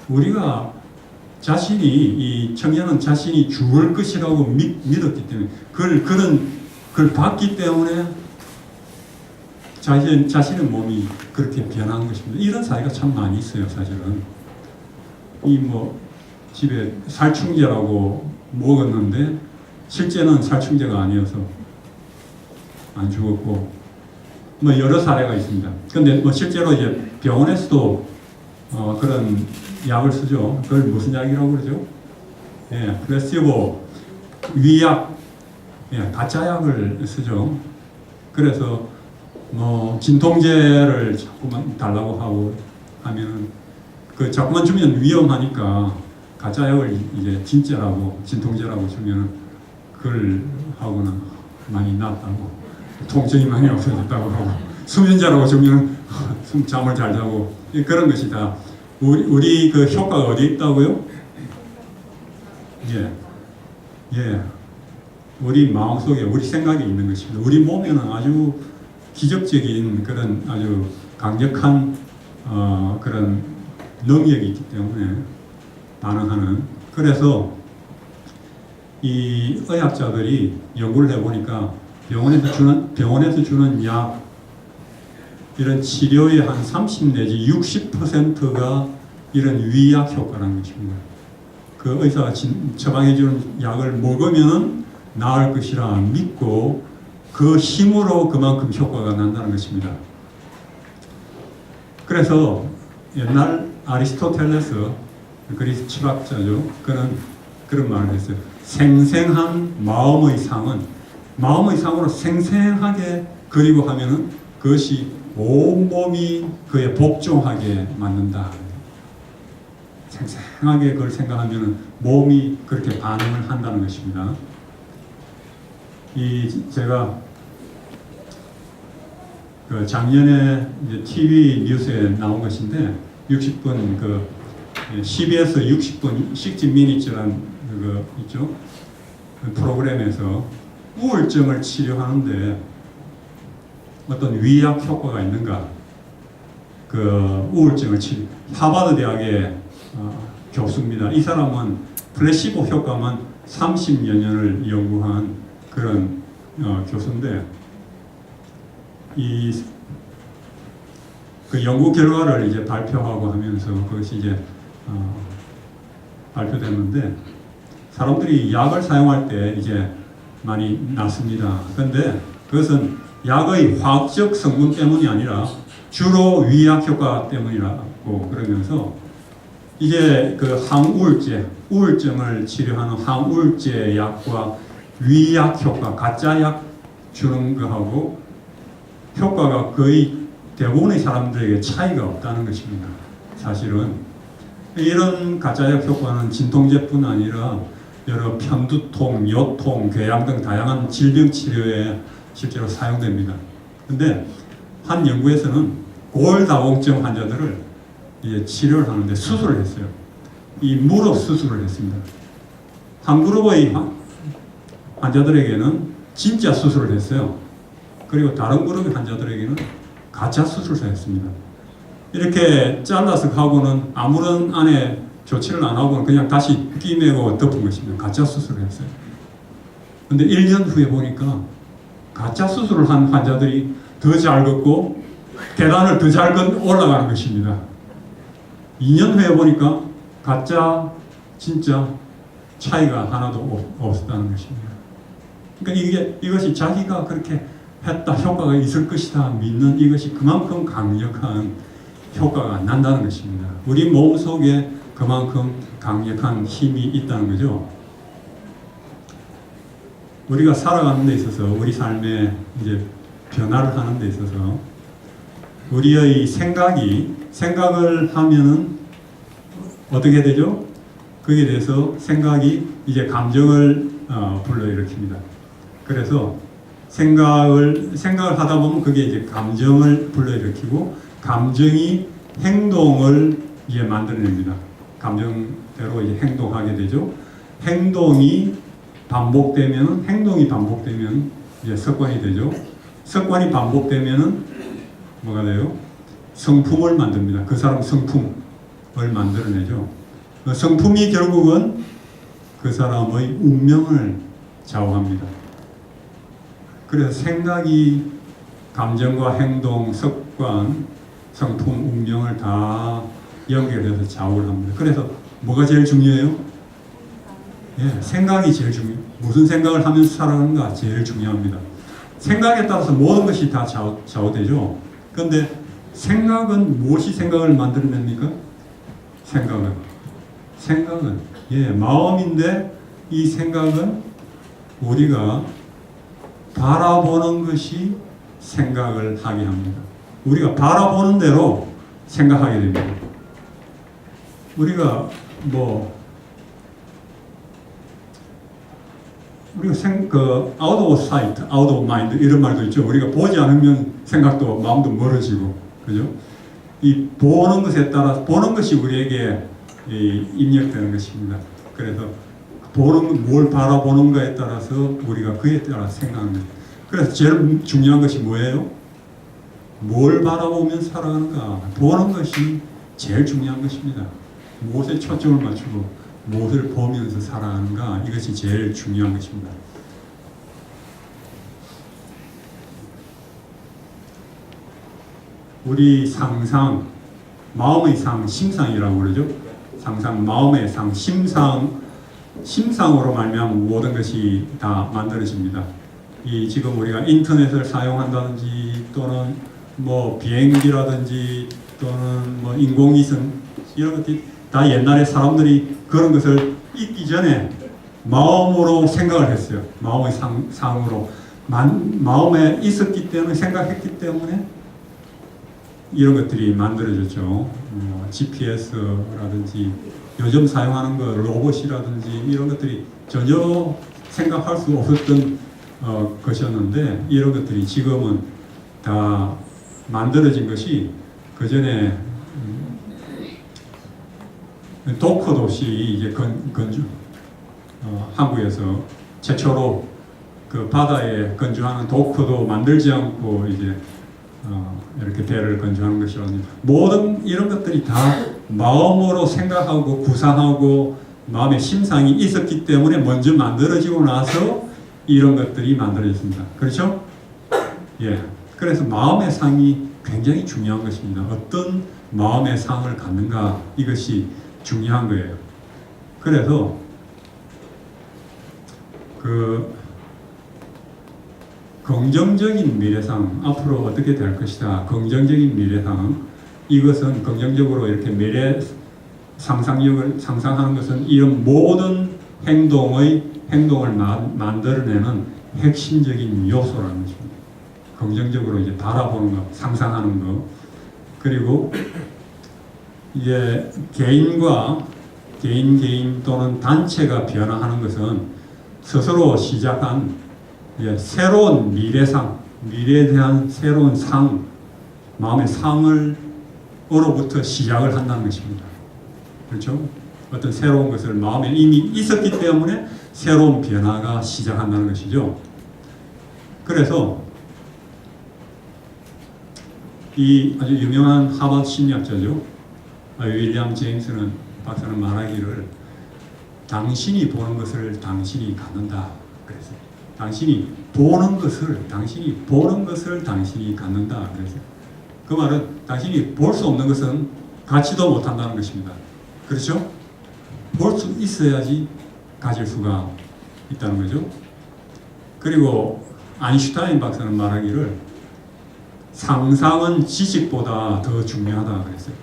우리가 자신이 이 청년은 자신이 죽을 것이라고 믿었기 때문에 그걸 봤기 때문에 자신의 몸이 그렇게 변한 것입니다. 이런 사례가 참 많이 있어요, 사실은. 이 뭐 집에 살충제라고 먹었는데 실제는 살충제가 아니어서 안 죽었고 뭐 여러 사례가 있습니다. 근데 뭐 실제로 이제 병원에서도 그런 약을 쓰죠. 그걸 무슨 약이라고 그러죠? 예, 플라시보 위약, 예, 가짜 약을 쓰죠. 그래서 뭐 진통제를 자꾸만 달라고 하고 하면은 그 자꾸만 주면 위험하니까 가짜 약을 이제 진짜라고 진통제라고 주면은 그걸 하고는 많이 낫다고 통증이 많이 없어졌다고 하고 수면제라고 주면 잠을 잘 자고 그런 것이다. 우리 그 효과가 어디 있다고요? 예. 우리 마음속에 우리 생각이 있는 것입니다. 우리 몸에는 아주 기적적인 그런 아주 강력한 그런 능력이 있기 때문에 반응하는. 그래서 이 의학자들이 연구를 해보니까 병원에서 주는 약 이런 치료의 한 30 내지 60%가 이런 위약 효과라는 것입니다. 그 의사가 처방해주는 약을 먹으면 나을 것이라 믿고 그 힘으로 그만큼 효과가 난다는 것입니다. 그래서 옛날 아리스토텔레스 그리스 철학자죠. 그런 말을 했어요. 생생한 마음의 상으로 생생하게 그리고 하면은 그것이 온몸이 그에 복종하게 만든다. 생생하게 그걸 생각하면은 몸이 그렇게 반응을 한다는 것입니다. 제가 그 작년에 이제 TV 뉴스에 나온 것인데 60분 그 CBS 60분 60 미니츠라는 그거 있죠. 그 프로그램에서 우울증을 치료하는데 어떤 위약 효과가 있는가? 그 우울증을 하버드 대학의 교수입니다. 이 사람은 플래시보 효과만 30여 년을 연구한 그런 교수인데 그 연구 결과를 이제 발표하고 하면서 그것이 이제 발표됐는데 사람들이 약을 사용할 때 이제 많이 낫습니다. 그런데 그것은 약의 화학적 성분 때문이 아니라 주로 위약 효과 때문이라고 그러면서 이제 그 항우울제, 우울증을 치료하는 항우울제 약과 위약 효과, 가짜 약 주는 거하고 효과가 거의 대부분의 사람들에게 차이가 없다는 것입니다. 사실은 이런 가짜약 효과는 진통제뿐 아니라 여러 편두통, 요통, 궤양 등 다양한 질병 치료에 실제로 사용됩니다. 근데 한 연구에서는 골다공증 환자들을 이제 치료를 하는데 수술을 했어요. 이 무릎 수술을 했습니다. 한 그룹의 환자들에게는 진짜 수술을 했어요. 그리고 다른 그룹의 환자들에게는 가짜 수술을 했습니다. 이렇게 잘라서 하고는 아무런 안에 조치를 안 하고 그냥 다시 끼매고 덮은 것입니다. 가짜 수술을 했어요. 근데 1년 후에 보니까 가짜 수술을 한 환자들이 더 잘 걷고 계단을 더 잘 올라가는 것입니다. 2년 후에 보니까 가짜, 진짜 차이가 하나도 없었다는 것입니다. 그러니까 이것이 자기가 그렇게 했다, 효과가 있을 것이다 믿는 이것이 그만큼 강력한 효과가 난다는 것입니다. 우리 몸 속에 그만큼 강력한 힘이 있다는 거죠. 우리가 살아가는 데 있어서 우리 삶에 이제 변화를 하는 데 있어서 우리의 생각을 하면은 어떻게 되죠? 거기에 대해서 생각이 이제 감정을 불러일으킵니다. 그래서 생각을 하다 보면 그게 이제 감정을 불러일으키고 감정이 행동을 이제 만들어냅니다. 감정대로 이제 행동하게 되죠. 행동이 반복되면 이제 습관이 되죠. 습관이 반복되면은 뭐가 돼요? 성품을 만듭니다. 그 사람 성품을 만들어내죠. 그 성품이 결국은 그 사람의 운명을 좌우합니다. 그래서 생각이 감정과 행동, 습관, 성품, 운명을 다 연결해서 좌우를 합니다. 그래서 뭐가 제일 중요해요? 예, 생각이 제일 중요해요. 무슨 생각을 하면서 살아가는가 제일 중요합니다. 생각에 따라서 모든 것이 다 좌우되죠. 그런데 생각은 무엇이 생각을 만들어냅니까? 생각은 예, 마음인데 이 생각은 우리가 바라보는 것이 생각을 하게 합니다. 우리가 바라보는 대로 생각하게 됩니다. 우리가 out of sight, out of mind 이런 말도 있죠. 우리가 보지 않으면 생각도 마음도 멀어지고, 그죠? 이 보는 것에 따라 보는 것이 우리에게 입력되는 것입니다. 그래서 뭘 바라보는가에 따라서 우리가 그에 따라 생각합니다. 그래서 제일 중요한 것이 뭐예요? 뭘 바라보면 살아가는가? 보는 것이 제일 중요한 것입니다. 무엇에 초점을 맞추고 무엇을 보면서 살아가는가? 이것이 제일 중요한 것입니다. 우리 상상, 마음의 상, 심상이라고 그러죠. 상상, 마음의 상, 심상으로 말미암아 모든 것이 다 만들어집니다. 지금 우리가 인터넷을 사용한다든지 또는 비행기라든지 또는 인공위성 이런 것들이 다 옛날에 사람들이 그런 것을 잊기 전에 마음으로 생각을 했어요. 마음의 상으로 마음에 있었기 때문에 생각했기 때문에 이런 것들이 만들어졌죠. GPS라든지 요즘 사용하는 거 로봇이라든지 이런 것들이 전혀 생각할 수 없었던 것이었는데 이런 것들이 지금은 다 만들어진 것이 그 전에 도커도시 이제 한국에서 최초로 그 바다에 건조하는 도커도 만들지 않고 이제 이렇게 배를 건조하는 것이라든지 모든 이런 것들이 다 마음으로 생각하고 구상하고 마음의 심상이 있었기 때문에 먼저 만들어지고 나서 이런 것들이 만들어졌습니다. 그렇죠? 예. 그래서 마음의 상이 굉장히 중요한 것입니다. 어떤 마음의 상을 갖는가 이것이 중요한 거예요. 그래서 긍정적인 미래상 앞으로 어떻게 될 것이다. 긍정적인 미래상 이것은 긍정적으로 이렇게 미래 상상력을 상상하는 것은 이런 모든 행동을 만들어내는 핵심적인 요소라는 것입니다. 긍정적으로 이제 바라보는 것, 상상하는 것, 그리고 이제 개인과 개인 또는 단체가 변화하는 것은 스스로 시작한 새로운 미래상, 미래에 대한 새로운 상, 마음의 상으로부터 시작을 한다는 것입니다. 그렇죠? 어떤 새로운 것을 마음에 이미 있었기 때문에 새로운 변화가 시작한다는 것이죠. 그래서 이 아주 유명한 하버드 심리학자죠. 윌리엄 제임스는 박사는 말하기를 당신이 보는 것을 당신이 갖는다. 그래서 당신이 보는 것을 당신이 갖는다. 그래서 그 말은 당신이 볼 수 없는 것은 갖지도 못한다는 것입니다. 그렇죠? 볼 수 있어야지 가질 수가 있다는 거죠. 그리고 아인슈타인 박사는 말하기를 상상은 지식보다 더 중요하다 그랬어요.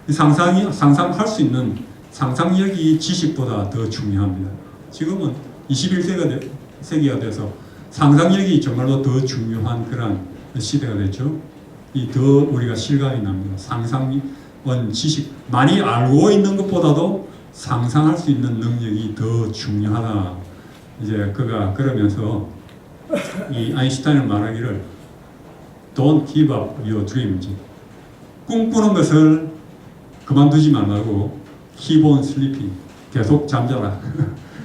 상상할 수 있는 상상력이 지식보다 더 중요합니다. 지금은 21세기가 돼서 상상력이 정말로 더 중요한 그런 시대가 됐죠. 더 우리가 실감이 납니다. 상상은 지식, 많이 알고 있는 것보다도 상상할 수 있는 능력이 더 중요하다. 이제 그가 그러면서 이 아인슈타인은 말하기를 Don't give up your dreams. 꿈꾸는 것을 그만두지 말라고 keep on sleeping. 계속 잠자라.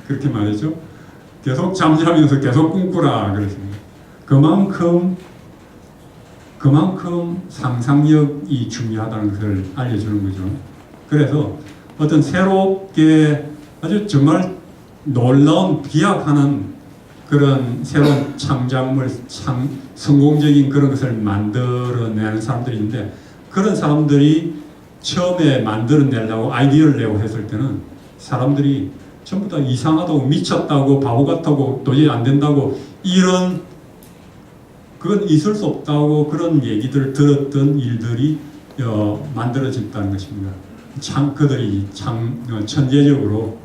그렇게 말했죠. 계속 잠자면서 계속 꿈꾸라 그랬습니다. 그만큼 상상력이 중요하다는 것을 알려주는 거죠. 그래서 어떤 새롭게 아주 정말 놀라운 비약하는 그런 새로운 창작물, 성공적인 그런 것을 만들어내는 사람들이 있는데, 그런 사람들이 처음에 만들어내려고 아이디어를 내고 했을 때는 사람들이 전부 다 이상하다고, 미쳤다고, 바보 같다고, 도저히 안 된다고, 이런 그건 있을 수 없다고 그런 얘기들을 들었던 일들이 만들어졌다는 것입니다. 그들이 천재적으로.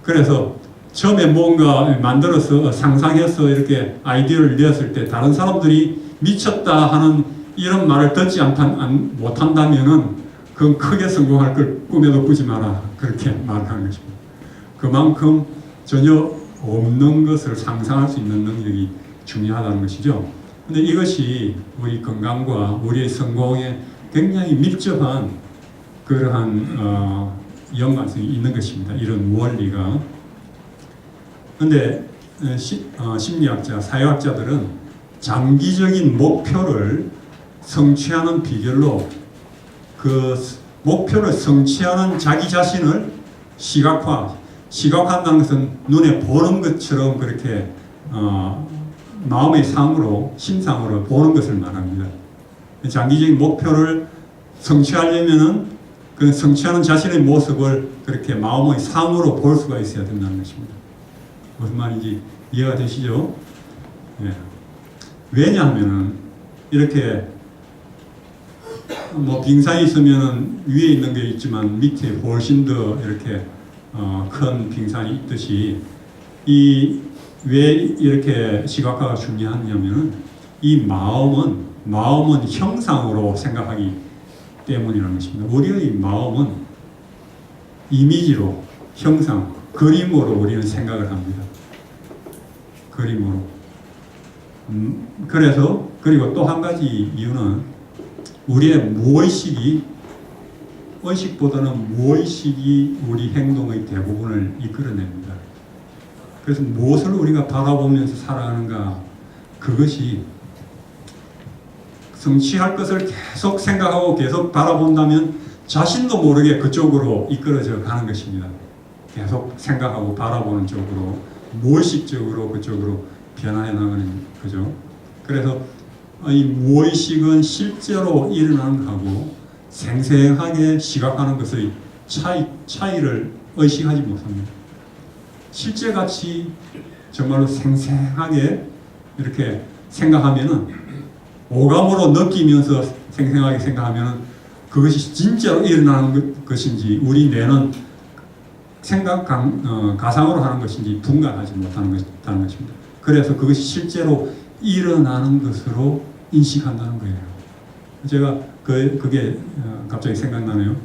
그래서 처음에 뭔가 만들어서 상상해서 이렇게 아이디어를 내었을 때 다른 사람들이 미쳤다 하는 이런 말을 듣지 못한다면은 그건 크게 성공할 걸 꿈에도 꾸지 마라, 그렇게 말하는 것입니다. 그만큼 전혀 없는 것을 상상할 수 있는 능력이 중요하다는 것이죠. 근데 이것이 우리 건강과 우리의 성공에 굉장히 밀접한 그러한 연관성이 있는 것입니다. 이런 원리가. 근데 심리학자, 사회학자들은 장기적인 목표를 성취하는 비결로 그 목표를 성취하는 자기 자신을 시각화한다는 것은 눈에 보는 것처럼 그렇게 마음의 상으로, 심상으로 보는 것을 말합니다. 장기적인 목표를 성취하려면은 그 성취하는 자신의 모습을 그렇게 마음의 상으로 볼 수가 있어야 된다는 것입니다. 무슨 말인지 이해가 되시죠? 예. 왜냐하면은 이렇게 뭐 빙산이 있으면은 위에 있는 게 있지만 밑에 훨씬 더 이렇게 큰 빙산이 있듯이 왜 이렇게 시각화가 중요하냐면은 이 마음은 형상으로 생각하기 때문이라는 것입니다. 우리의 마음은 이미지로, 형상, 그림으로 우리는 생각을 합니다. 그림으로. 그래서 그리고 또 한 가지 이유는 우리의 무의식이, 의식보다는 무의식이 우리 행동의 대부분을 이끌어냅니다. 그래서 무엇을 우리가 바라보면서 살아가는가, 그것이 성취할 것을 계속 생각하고 계속 바라본다면 자신도 모르게 그쪽으로 이끌어져 가는 것입니다. 계속 생각하고 바라보는 쪽으로, 무의식적으로 그쪽으로 변화해 나가는 거죠. 그래서 이 무의식은 실제로 일어나는 것하고 생생하게 시각하는 것의 차이를 의식하지 못합니다. 실제같이 정말로 생생하게 이렇게 생각하면은, 오감으로 느끼면서 생생하게 생각하면은 그것이 진짜로 일어나는 것인지 우리 뇌는 가상으로 하는 것인지 분간하지 못하는 것입니다. 그래서 그것이 실제로 일어나는 것으로 인식한다는 거예요. 제가 그게 갑자기 생각나네요.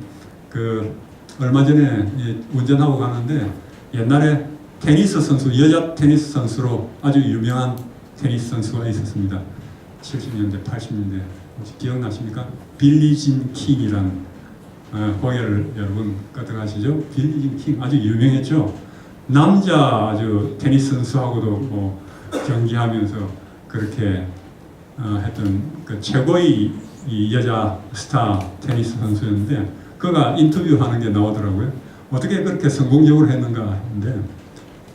얼마 전에 운전하고 가는데 옛날에 테니스 선수, 여자 테니스 선수로 아주 유명한 테니스 선수가 있었습니다. 70년대, 80년대 혹시 기억나십니까? 빌리 진 킹이라는 고개를 여러분 까뜩하시죠? 빌리 진 킹 아주 유명했죠. 남자 아주 테니스 선수하고도 뭐 경기하면서 그렇게 했던 그 최고의 이 여자 스타 테니스 선수였는데, 그가 인터뷰하는 게 나오더라고요. 어떻게 그렇게 성공적으로 했는가 했는데,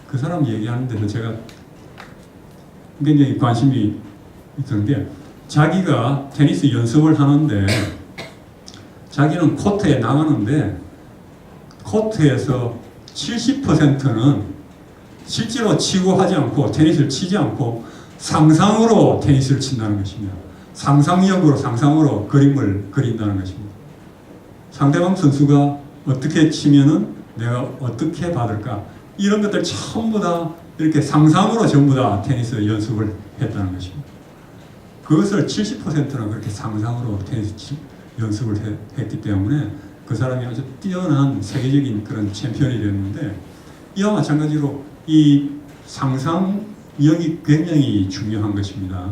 그 사람 얘기하는 데서 제가 굉장히 관심이 있던 게, 자기가 테니스 연습을 하는데 자기는 코트에 나가는데 코트에서 70%는 실제로 치고 하지 않고, 테니스를 치지 않고 상상으로 테니스를 친다는 것입니다. 상상으로 그림을 그린다는 것입니다. 상대방 선수가 어떻게 치면은 내가 어떻게 받을까, 이런 것들 전부 다 이렇게 상상으로 전부 다 테니스 연습을 했다는 것입니다. 그것을 70%는 그렇게 상상으로 테니스 연습을 했기 때문에 그 사람이 아주 뛰어난 세계적인 그런 챔피언이 됐는데, 이와 마찬가지로 이 상상력이 굉장히 중요한 것입니다.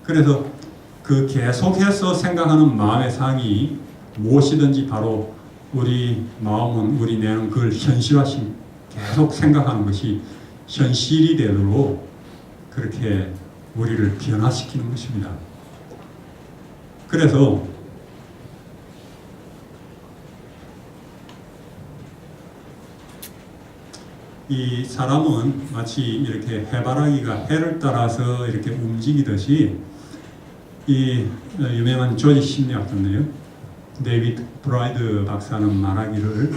그래서 그 계속해서 생각하는 마음의 상이 무엇이든지 바로 우리 마음은, 우리 뇌는 그걸 계속 생각하는 것이 현실이 되도록 그렇게 우리를 변화시키는 것입니다. 그래서 이 사람은 마치 이렇게 해바라기가 해를 따라서 이렇게 움직이듯이 이 유명한 조직 심리학자인데요, 데이비드 브라이드 박사는 말하기를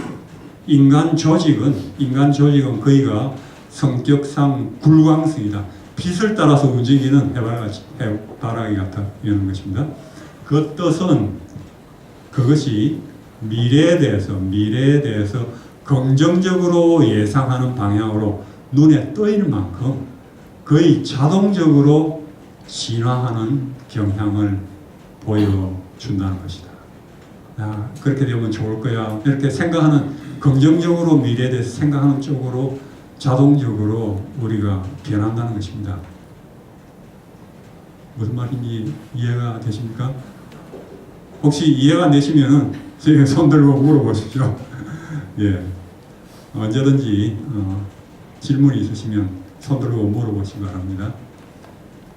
인간 조직은 거의가 성격상 굴광성이다. 빛을 따라서 움직이는 해바라기 같다 이런 것입니다. 그 뜻은 그것이 미래에 대해서 긍정적으로 예상하는 방향으로 눈에 떠있는 만큼 거의 자동적으로 진화하는 경향을 보여준다는 것이다. 야, 그렇게 되면 좋을 거야. 이렇게 생각하는, 긍정적으로 미래에 대해서 생각하는 쪽으로 자동적으로 우리가 변한다는 것입니다. 무슨 말인지 이해가 되십니까? 혹시 이해가 안 되시면 저에게 손 들고 물어보십시오. 예, 언제든지 질문이 있으시면 손 들고 물어보시기 바랍니다.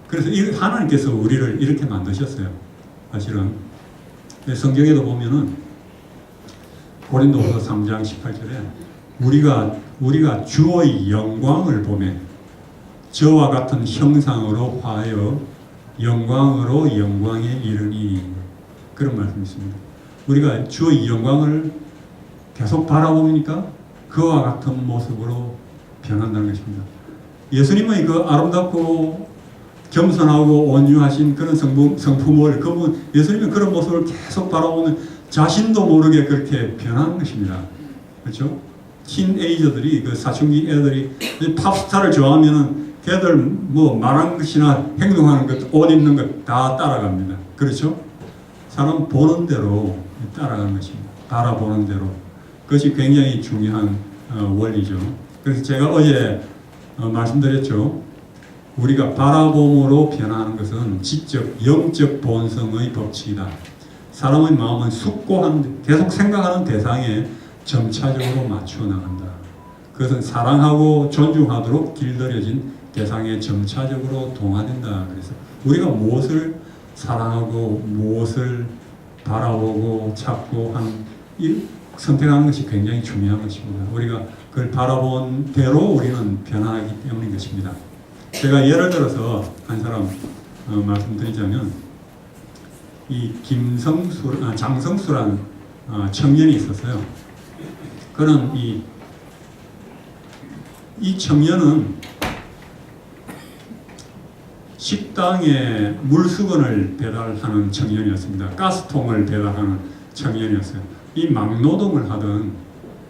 그래서 하나님께서 우리를 이렇게 만드셨어요. 사실은 성경에도 보면은 고린도후서 3장 18절에 우리가 주의 영광을 보매 저와 같은 형상으로 화하여 영광으로 영광에 이르니, 그런 말씀이 있습니다. 우리가 주의 영광을 계속 바라보니까 그와 같은 모습으로 변한다는 것입니다. 예수님의 그 아름답고 겸손하고 온유하신 그런 성품을, 그분 예수님은 그런 모습을 계속 바라보면 자신도 모르게 그렇게 변하는 것입니다. 그렇죠? 틴에이저들이, 그 사춘기 애들이 팝스타를 좋아하면은 걔들 뭐 말하는 것이나 행동하는 것, 옷 입는 것 다 따라갑니다. 그렇죠? 사람 보는 대로 따라가는 것입니다. 바라보는 대로. 그것이 굉장히 중요한 원리죠. 그래서 제가 어제 말씀드렸죠. 우리가 바라봄으로 변화하는 것은 지적, 영적 본성의 법칙이다. 사람의 마음은 숙고한, 계속 생각하는 대상에 점차적으로 맞추어 나간다. 그것은 사랑하고 존중하도록 길들여진 대상에 점차적으로 동화된다. 그래서 우리가 무엇을 사랑하고 무엇을 바라보고 찾고 선택하는 것이 굉장히 중요한 것입니다. 우리가 그걸 바라본 대로 우리는 변화하기 때문인 것입니다. 제가 예를 들어서 한 사람 말씀드리자면, 이 장성수라는 청년이 있었어요. 그는 이 청년은 식당에 물수건을 배달하는 청년이었습니다. 가스통을 배달하는 청년이었어요. 이 막노동을 하던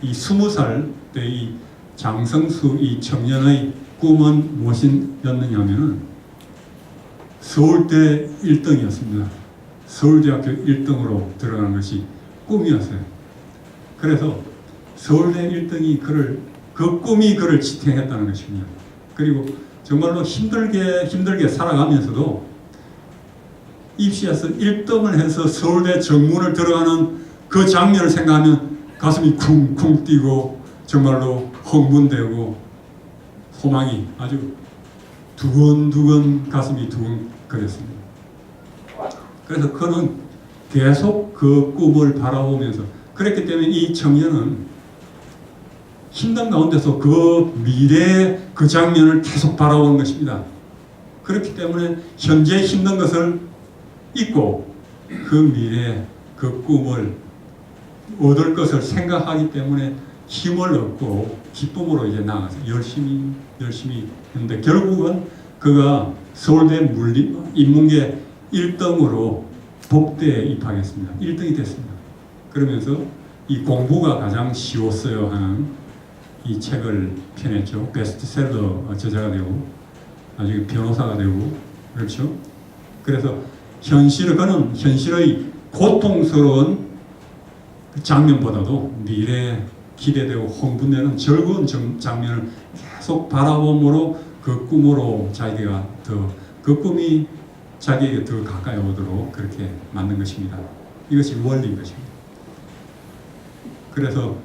이 20살 때 이 장성수 이 청년의 꿈은 무엇이었느냐면 서울대 1등이었습니다. 서울대학교 1등으로 들어가는 것이 꿈이었어요. 그래서 서울대 1등이 그 꿈이 그를 지탱했다는 것입니다. 그리고 정말로 힘들게 살아가면서도 입시에서 1등을 해서 서울대 정문을 들어가는 그 장면을 생각하면 가슴이 쿵쿵 뛰고 정말로 흥분되고 소망이 아주 두근두근, 가슴이 두근거렸습니다. 그래서 그는 계속 그 꿈을 바라보면서, 그랬기 때문에 이 청년은 힘든 가운데서 그 미래의 그 장면을 계속 바라보는 것입니다. 그렇기 때문에 현재 힘든 것을 잊고 그 미래, 그 꿈을 얻을 것을 생각하기 때문에 힘을 얻고 기쁨으로 이제 나가서 열심히 했는데, 결국은 그가 서울대 인문계 1등으로 법대에 입학했습니다. 1등이 됐습니다. 그러면서 이 공부가 가장 쉬웠어요 하는 이 책을 펴냈죠. 베스트셀러 저자가 되고 나중에 변호사가 되고, 그렇죠. 그래서 그는 현실의 고통스러운 장면보다도 미래에 기대되고 흥분되는 즐거운 장면을 계속 바라봄으로 그 꿈으로 자기가 그 꿈이 자기에게 더 가까이 오도록 그렇게 만든 것입니다. 이것이 원리인 것입니다. 그래서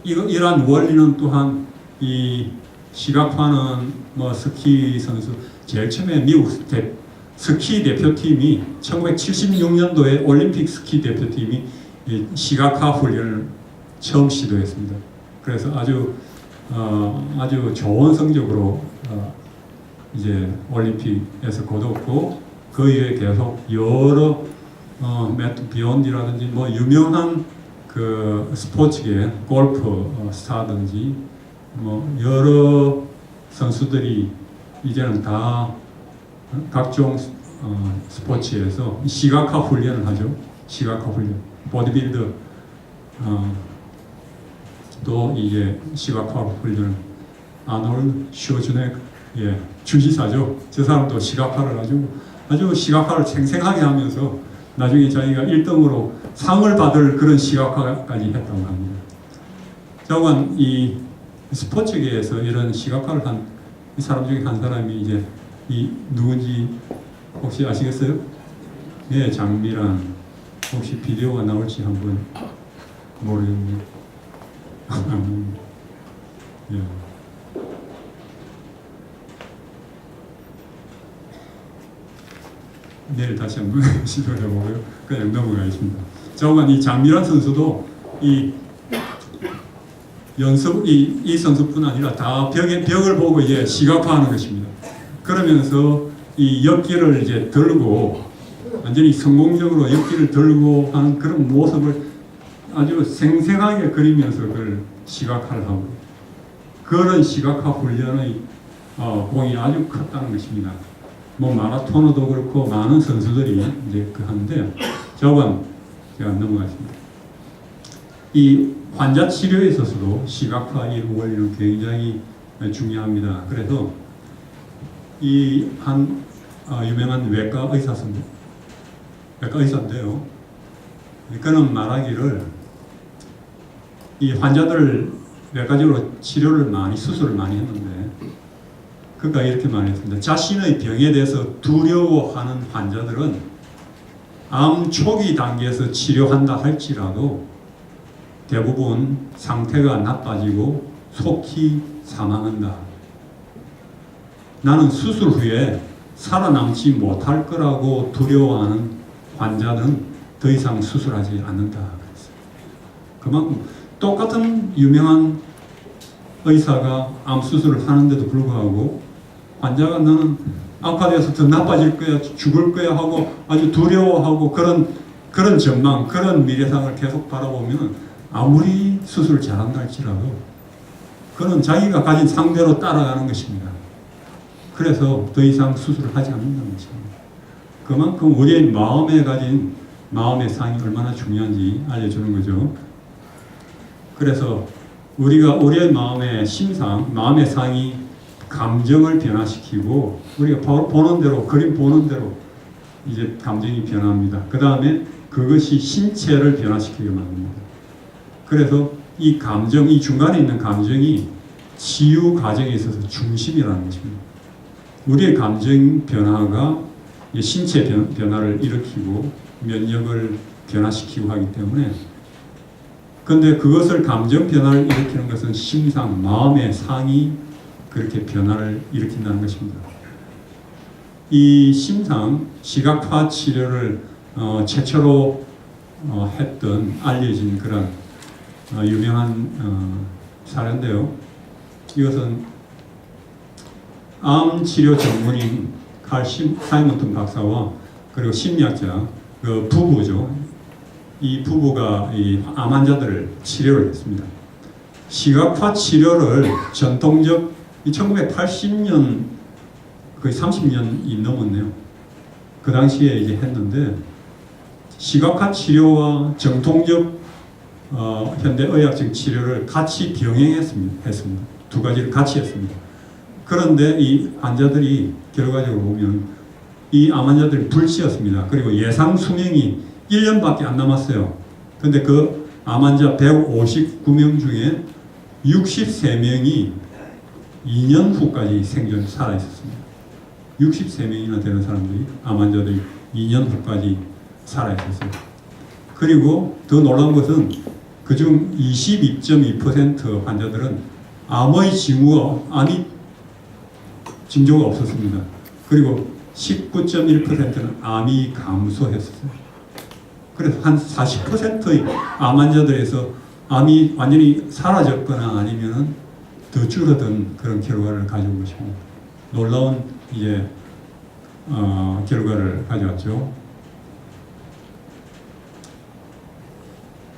이러한 원리는 또한 이 시각화는 뭐 스키 선수 제일 처음에 미국 스키 대표팀이 1976년도에 올림픽 스키 대표팀이 이 시각화 훈련을 처음 시도했습니다. 그래서 아주 좋은 성적으로 이제 올림픽에서 거뒀고 그 이후에 계속 여러 매트 비욘디라든지 뭐 유명한 그 스포츠계 골프 스타든지 뭐 여러 선수들이 이제는 다 각종 스포츠에서 시각화 훈련을 하죠. 시각화 훈련. 보디빌더 또 이제 시각화 훈련. 아놀드 슈워제네거 주지사죠. 저 사람도 시각화를 아주 시각화를 생생하게 하면서 나중에 자기가 1등으로 상을 받을 그런 시각화까지 했다고 합니다. 자관 이 스포츠계에서 이런 시각화를 한 이 사람 중에 한 사람이 이제 이 누군지 혹시 아시겠어요? 네, 장미란. 혹시 비디오가 나올지 한번 모르겠네요. 예. 내일 다시 한번 시도를 해보고요. 그냥 넘어가겠습니다. 자관 이 장미란 선수도 이 연습 이 선수뿐 아니라 다 벽을 보고 이제 시각화하는 것입니다. 그러면서 이 역기를 이제 들고 완전히 성공적으로 역기를 들고 하는 그런 모습을 아주 생생하게 그리면서 그걸 시각화를 하고 그런 시각화 훈련의 공이 아주 컸다는 것입니다. 뭐 마라토너도 그렇고 많은 선수들이 이제 그 하는데 저건 제가 넘어가겠습니다. 이 환자 치료에 있어서도 시각화 이 원리는 굉장히 중요합니다. 그래서 이 한 유명한 외과 의사인데요. 그는 말하기를 이 환자들 외과적으로 수술을 많이 했는데 그가 이렇게 말했습니다. 자신의 병에 대해서 두려워하는 환자들은 암 초기 단계에서 치료한다 할지라도 대부분 상태가 나빠지고 속히 사망한다. 나는 수술 후에 살아남지 못할 거라고 두려워하는 환자는 더 이상 수술하지 않는다. 그만큼 똑같은 유명한 의사가 암 수술을 하는데도 불구하고 환자가 나는 악화돼서 더 나빠질 거야, 죽을 거야 하고 아주 두려워하고 그런 전망, 그런 미래상을 계속 바라보면 아무리 수술을 잘한다 할지라도 그는 자기가 가진 상대로 따라가는 것입니다. 그래서 더 이상 수술을 하지 않는다는 것입니다. 그만큼 우리의 마음에 가진 마음의 상이 얼마나 중요한지 알려주는 거죠. 그래서 우리의 마음의 심상, 마음의 상이 감정을 변화시키고 우리가 보는 대로, 그림 보는 대로 이제 감정이 변합니다. 그 다음에 그것이 신체를 변화시키게 만듭니다. 그래서 이 감정, 이 중간에 있는 감정이 치유 과정에 있어서 중심이라는 것입니다. 우리의 감정 변화가 신체 변화를 일으키고 면역을 변화시키고 하기 때문에 근데 그것을 감정 변화를 일으키는 것은 심상, 마음의 상이 그렇게 변화를 일으킨다는 것입니다. 이 심상, 시각화 치료를 최초로 했던 알려진 그런 유명한 사례인데요. 이것은 암 치료 전문인 칼 사이먼턴 박사와 그리고 심리학자 그 부부죠. 이 부부가 이 암 환자들을 치료를 했습니다. 시각화 치료를 전통적 1980년 거의 30년이 넘었네요. 그 당시에 이제 했는데 시각화 치료와 정통적 현대의학적 치료를 같이 병행했습니다. 두 가지를 같이 했습니다. 그런데 이 환자들이 결과적으로 보면 이 암 환자들이 불치였습니다. 그리고 예상 수명이 1년밖에 안 남았어요. 근데 그 암 환자 159명 중에 63명이 2년 후까지 생존 살아 있었습니다. 63명이나 되는 사람들이 암 환자들이 2년 후까지 살아 있었어요. 그리고 더 놀라운 것은 그중 22.2% 환자들은 암의 암이 징조가 없었습니다. 그리고 19.1%는 암이 감소했었어요. 그래서 한 40%의 암 환자들에서 암이 완전히 사라졌거나 아니면 더 줄어든 그런 결과를 가져온 것입니다. 놀라운 이제 결과를 가져왔죠.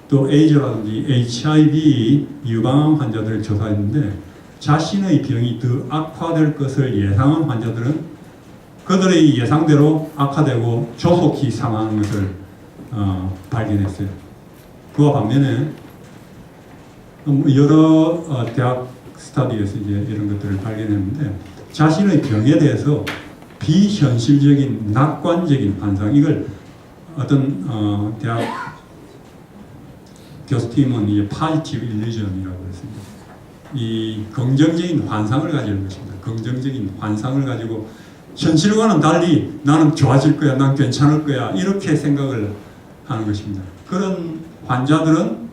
또 에이즈라든지 HIV 유방암 환자들을 조사했는데 자신의 병이 더 악화될 것을 예상한 환자들은 그들의 예상대로 악화되고 조속히 사망하는 것을 발견했어요. 그와 반면에 여러 대학 스터디에서 이제 이런 것들을 발견했는데 자신의 병에 대해서 비현실적인 낙관적인 환상, 이걸 어떤 대학 교수팀은 이제 파지티브 일루전이라고 했습니다. 이 긍정적인 환상을 가지는 것입니다. 긍정적인 환상을 가지고 현실과는 달리 나는 좋아질 거야, 난 괜찮을 거야, 이렇게 생각을 하는 것입니다. 그런 환자들은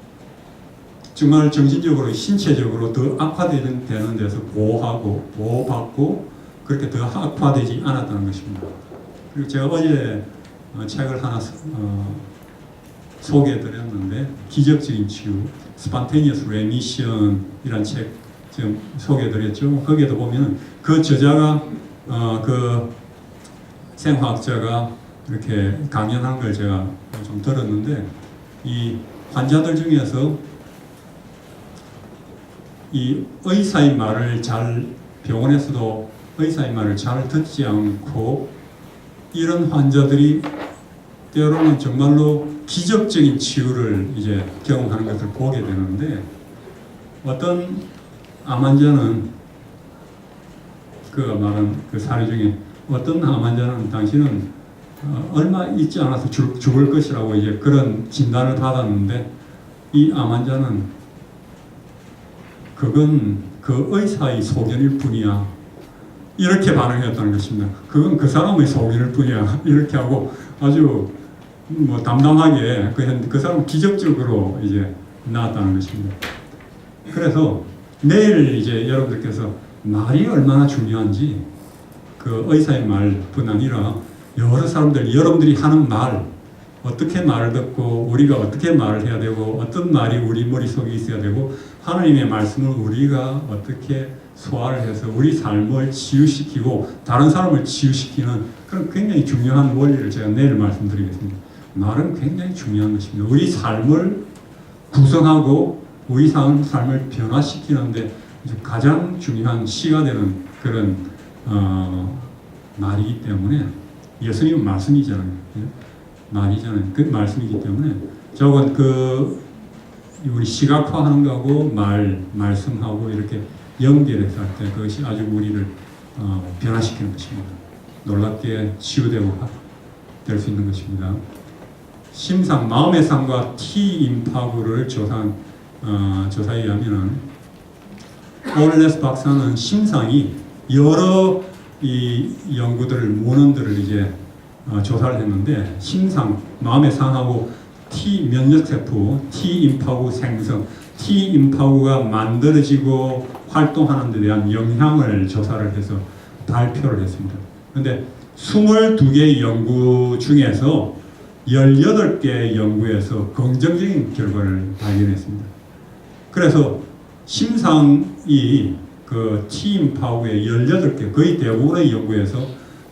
정말 정신적으로, 신체적으로 더 악화되는 데서 보호받고 그렇게 더 악화되지 않았다는 것입니다. 그리고 제가 어제 책을 하나 소개해드렸는데 기적적인 치유, Spontaneous Remission 이란 책 지금 소개해드렸죠. 거기에도 보면 그 저자가 그 생화학자가 이렇게 강연한 걸 제가 좀 들었는데 이 환자들 중에서 이 의사의 말을 병원에서도 의사의 말을 잘 듣지 않고 이런 환자들이 때로는 정말로 기적적인 치유를 이제 경험하는 것을 보게 되는데 어떤 암 환자는 그 말한 그 사례 중에 어떤 암 환자는 당신은 얼마 있지 않아서 죽을 것이라고 이제 그런 진단을 받았는데 이 암 환자는 그건 그 의사의 소견일 뿐이야. 이렇게 반응했다는 것입니다. 그건 그 사람의 소견일 뿐이야. 이렇게 하고 아주 뭐 담담하게 그 사람 기적적으로 이제 나았다는 것입니다. 그래서 내일 이제 여러분들께서 말이 얼마나 중요한지 그 의사의 말뿐 아니라 여러 사람들 여러분들이 하는 말 어떻게 말을 듣고 우리가 어떻게 말을 해야 되고 어떤 말이 우리 머릿속에 있어야 되고 하나님의 말씀을 우리가 어떻게 소화를 해서 우리 삶을 치유시키고 다른 사람을 치유시키는 그런 굉장히 중요한 원리를 제가 내일 말씀드리겠습니다. 말은 굉장히 중요한 것입니다. 우리 삶을 구성하고 우리 삶을 변화시키는데 가장 중요한 시가 되는 그런 말이기 때문에 예수님은 말씀이잖아요. 말이잖아요. 그 말씀이기 때문에 저건 우리 시각화하는 거하고 말씀하고 이렇게 연결해서 할 때 그것이 아주 우리를 변화시키는 것입니다. 놀랍게 치유되고 될 수 있는 것입니다. 심상, 마음의 상과 T-임파구를 조사한 조사에 의하면 올레스 박사는 심상이 여러 이 연구들을 문헌들을 이제 조사를 했는데 심상, 마음의 상하고 T 면역세포, T-임파구 생성, T-임파구가 만들어지고 활동하는 데 대한 영향을 조사를 해서 발표를 했습니다. 그런데 22개의 연구 중에서 18개의 연구에서 긍정적인 결과를 발견했습니다. 그래서 심상이 그 T-임파구의 18개, 거의 대부분의 연구에서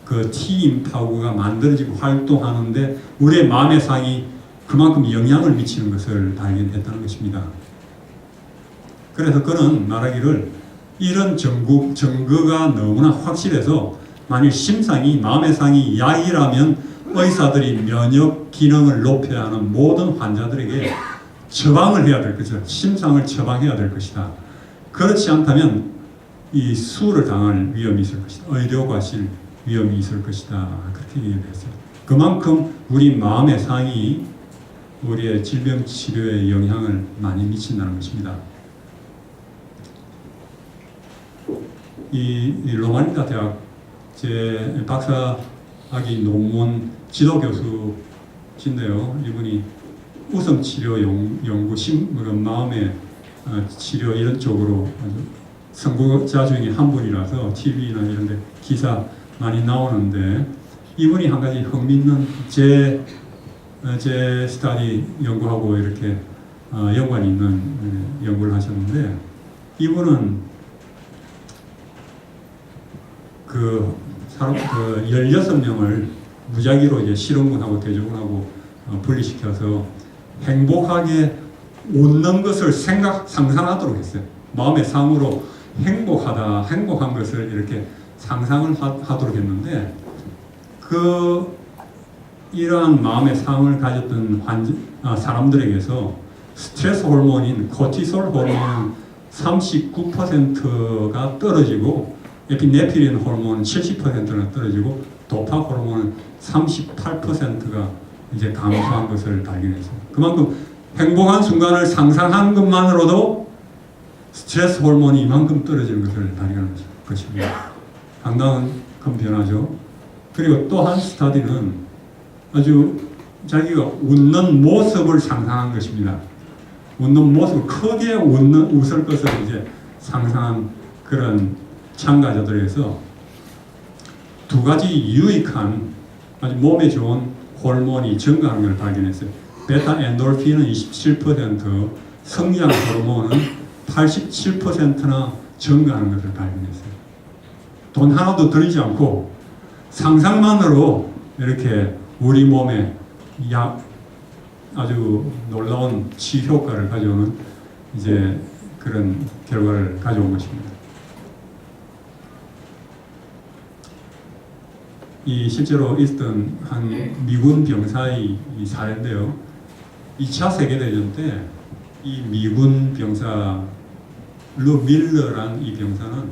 그 T-임파구가 만들어지고 활동하는데 우리의 마음의 상이 그만큼 영향을 미치는 것을 발견했다는 것입니다. 그래서 그는 말하기를 이런 증거가 너무나 확실해서 만일 심상이 마음의 상이 약이라면 의사들이 면역 기능을 높여야 하는 모든 환자들에게 처방을 해야 될 것이다. 심상을 처방해야 될 것이다. 그렇지 않다면 이 수를 당할 위험이 있을 것이다. 의료 과실 위험이 있을 것이다. 그렇게 얘기를 했어요. 그만큼 우리 마음의 상이 우리의 질병 치료에 영향을 많이 미친다는 것입니다. 이 로마니타 대학 제 박사학위 논문 지도 교수신데요. 이분이 우성 치료 연구, 마음의 치료 이런 쪽으로 아주 선구자 중에 한 분이라서 TV나 이런 데 기사 많이 나오는데 이분이 한 가지 흥미있는 제 스터디 연구하고 이렇게 연관이 있는 연구를 하셨는데 이분은 그 16명을 무작위로 이제 실험군하고 대조군하고 분리시켜서 행복하게 웃는 것을 상상하도록 했어요. 마음의 상으로 행복한 것을 이렇게 상상을 하도록 했는데 이러한 마음의 상을 가졌던 사람들에게서 스트레스 호르몬인 코티솔 호르몬은 39%가 떨어지고 에피네프린 호르몬은 70%나 떨어지고 도파 호르몬은 38%가 이제 감소한 것을 발견했어요. 그만큼 행복한 순간을 상상한 것만으로도 스트레스 호르몬이 이만큼 떨어지는 것을 발견한 것입니다. 상당한 큰 변화죠. 그리고 또 한 스터디는 아주 자기가 웃는 모습을 상상한 것입니다. 웃는 모습, 크게 웃을 것을 이제 상상한 그런 참가자들에서 두 가지 유익한 아주 몸에 좋은 호르몬이 증가하는 걸 발견했어요. 베타 엔돌핀은 27%, 성장 호르몬은 87%나 증가하는 것을 발견했어요. 돈 하나도 들이지 않고 상상만으로 이렇게 우리 몸에 아주 놀라운 치유 효과를 가져오는 이제 그런 결과를 가져온 것입니다. 이 실제로 있었던 한 미군 병사의 이 사례인데요. 2차 세계대전 때 이 미군 병사 루 밀러란 이 병사는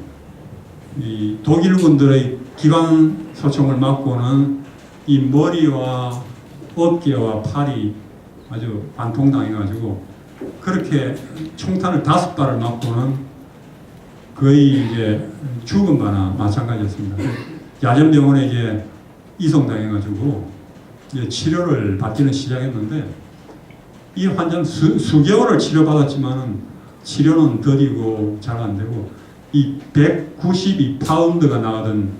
이 독일군들의 기관 소총을 맞고는 이 머리와 어깨와 팔이 아주 반통당해가지고 그렇게 총탄을 5발을 맞고는 거의 이제 죽은 바나 마찬가지였습니다. 야전병원에 이제 이송당해가지고 이제 치료를 받기는 시작했는데 이 환자는 수개월을 치료받았지만은 치료는 더디고 잘 안 되고 이 192파운드가 나가던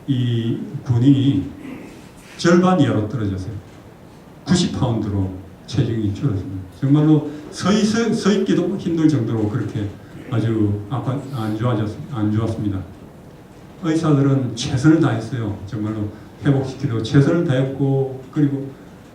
이 군인이 절반 이하로 떨어졌어요. 90파운드로 체중이 줄었습니다. 정말로 서 있기도 힘들 정도로 그렇게 아주 안 좋았습니다. 의사들은 최선을 다했어요. 정말로 회복시키려고 최선을 다했고 그리고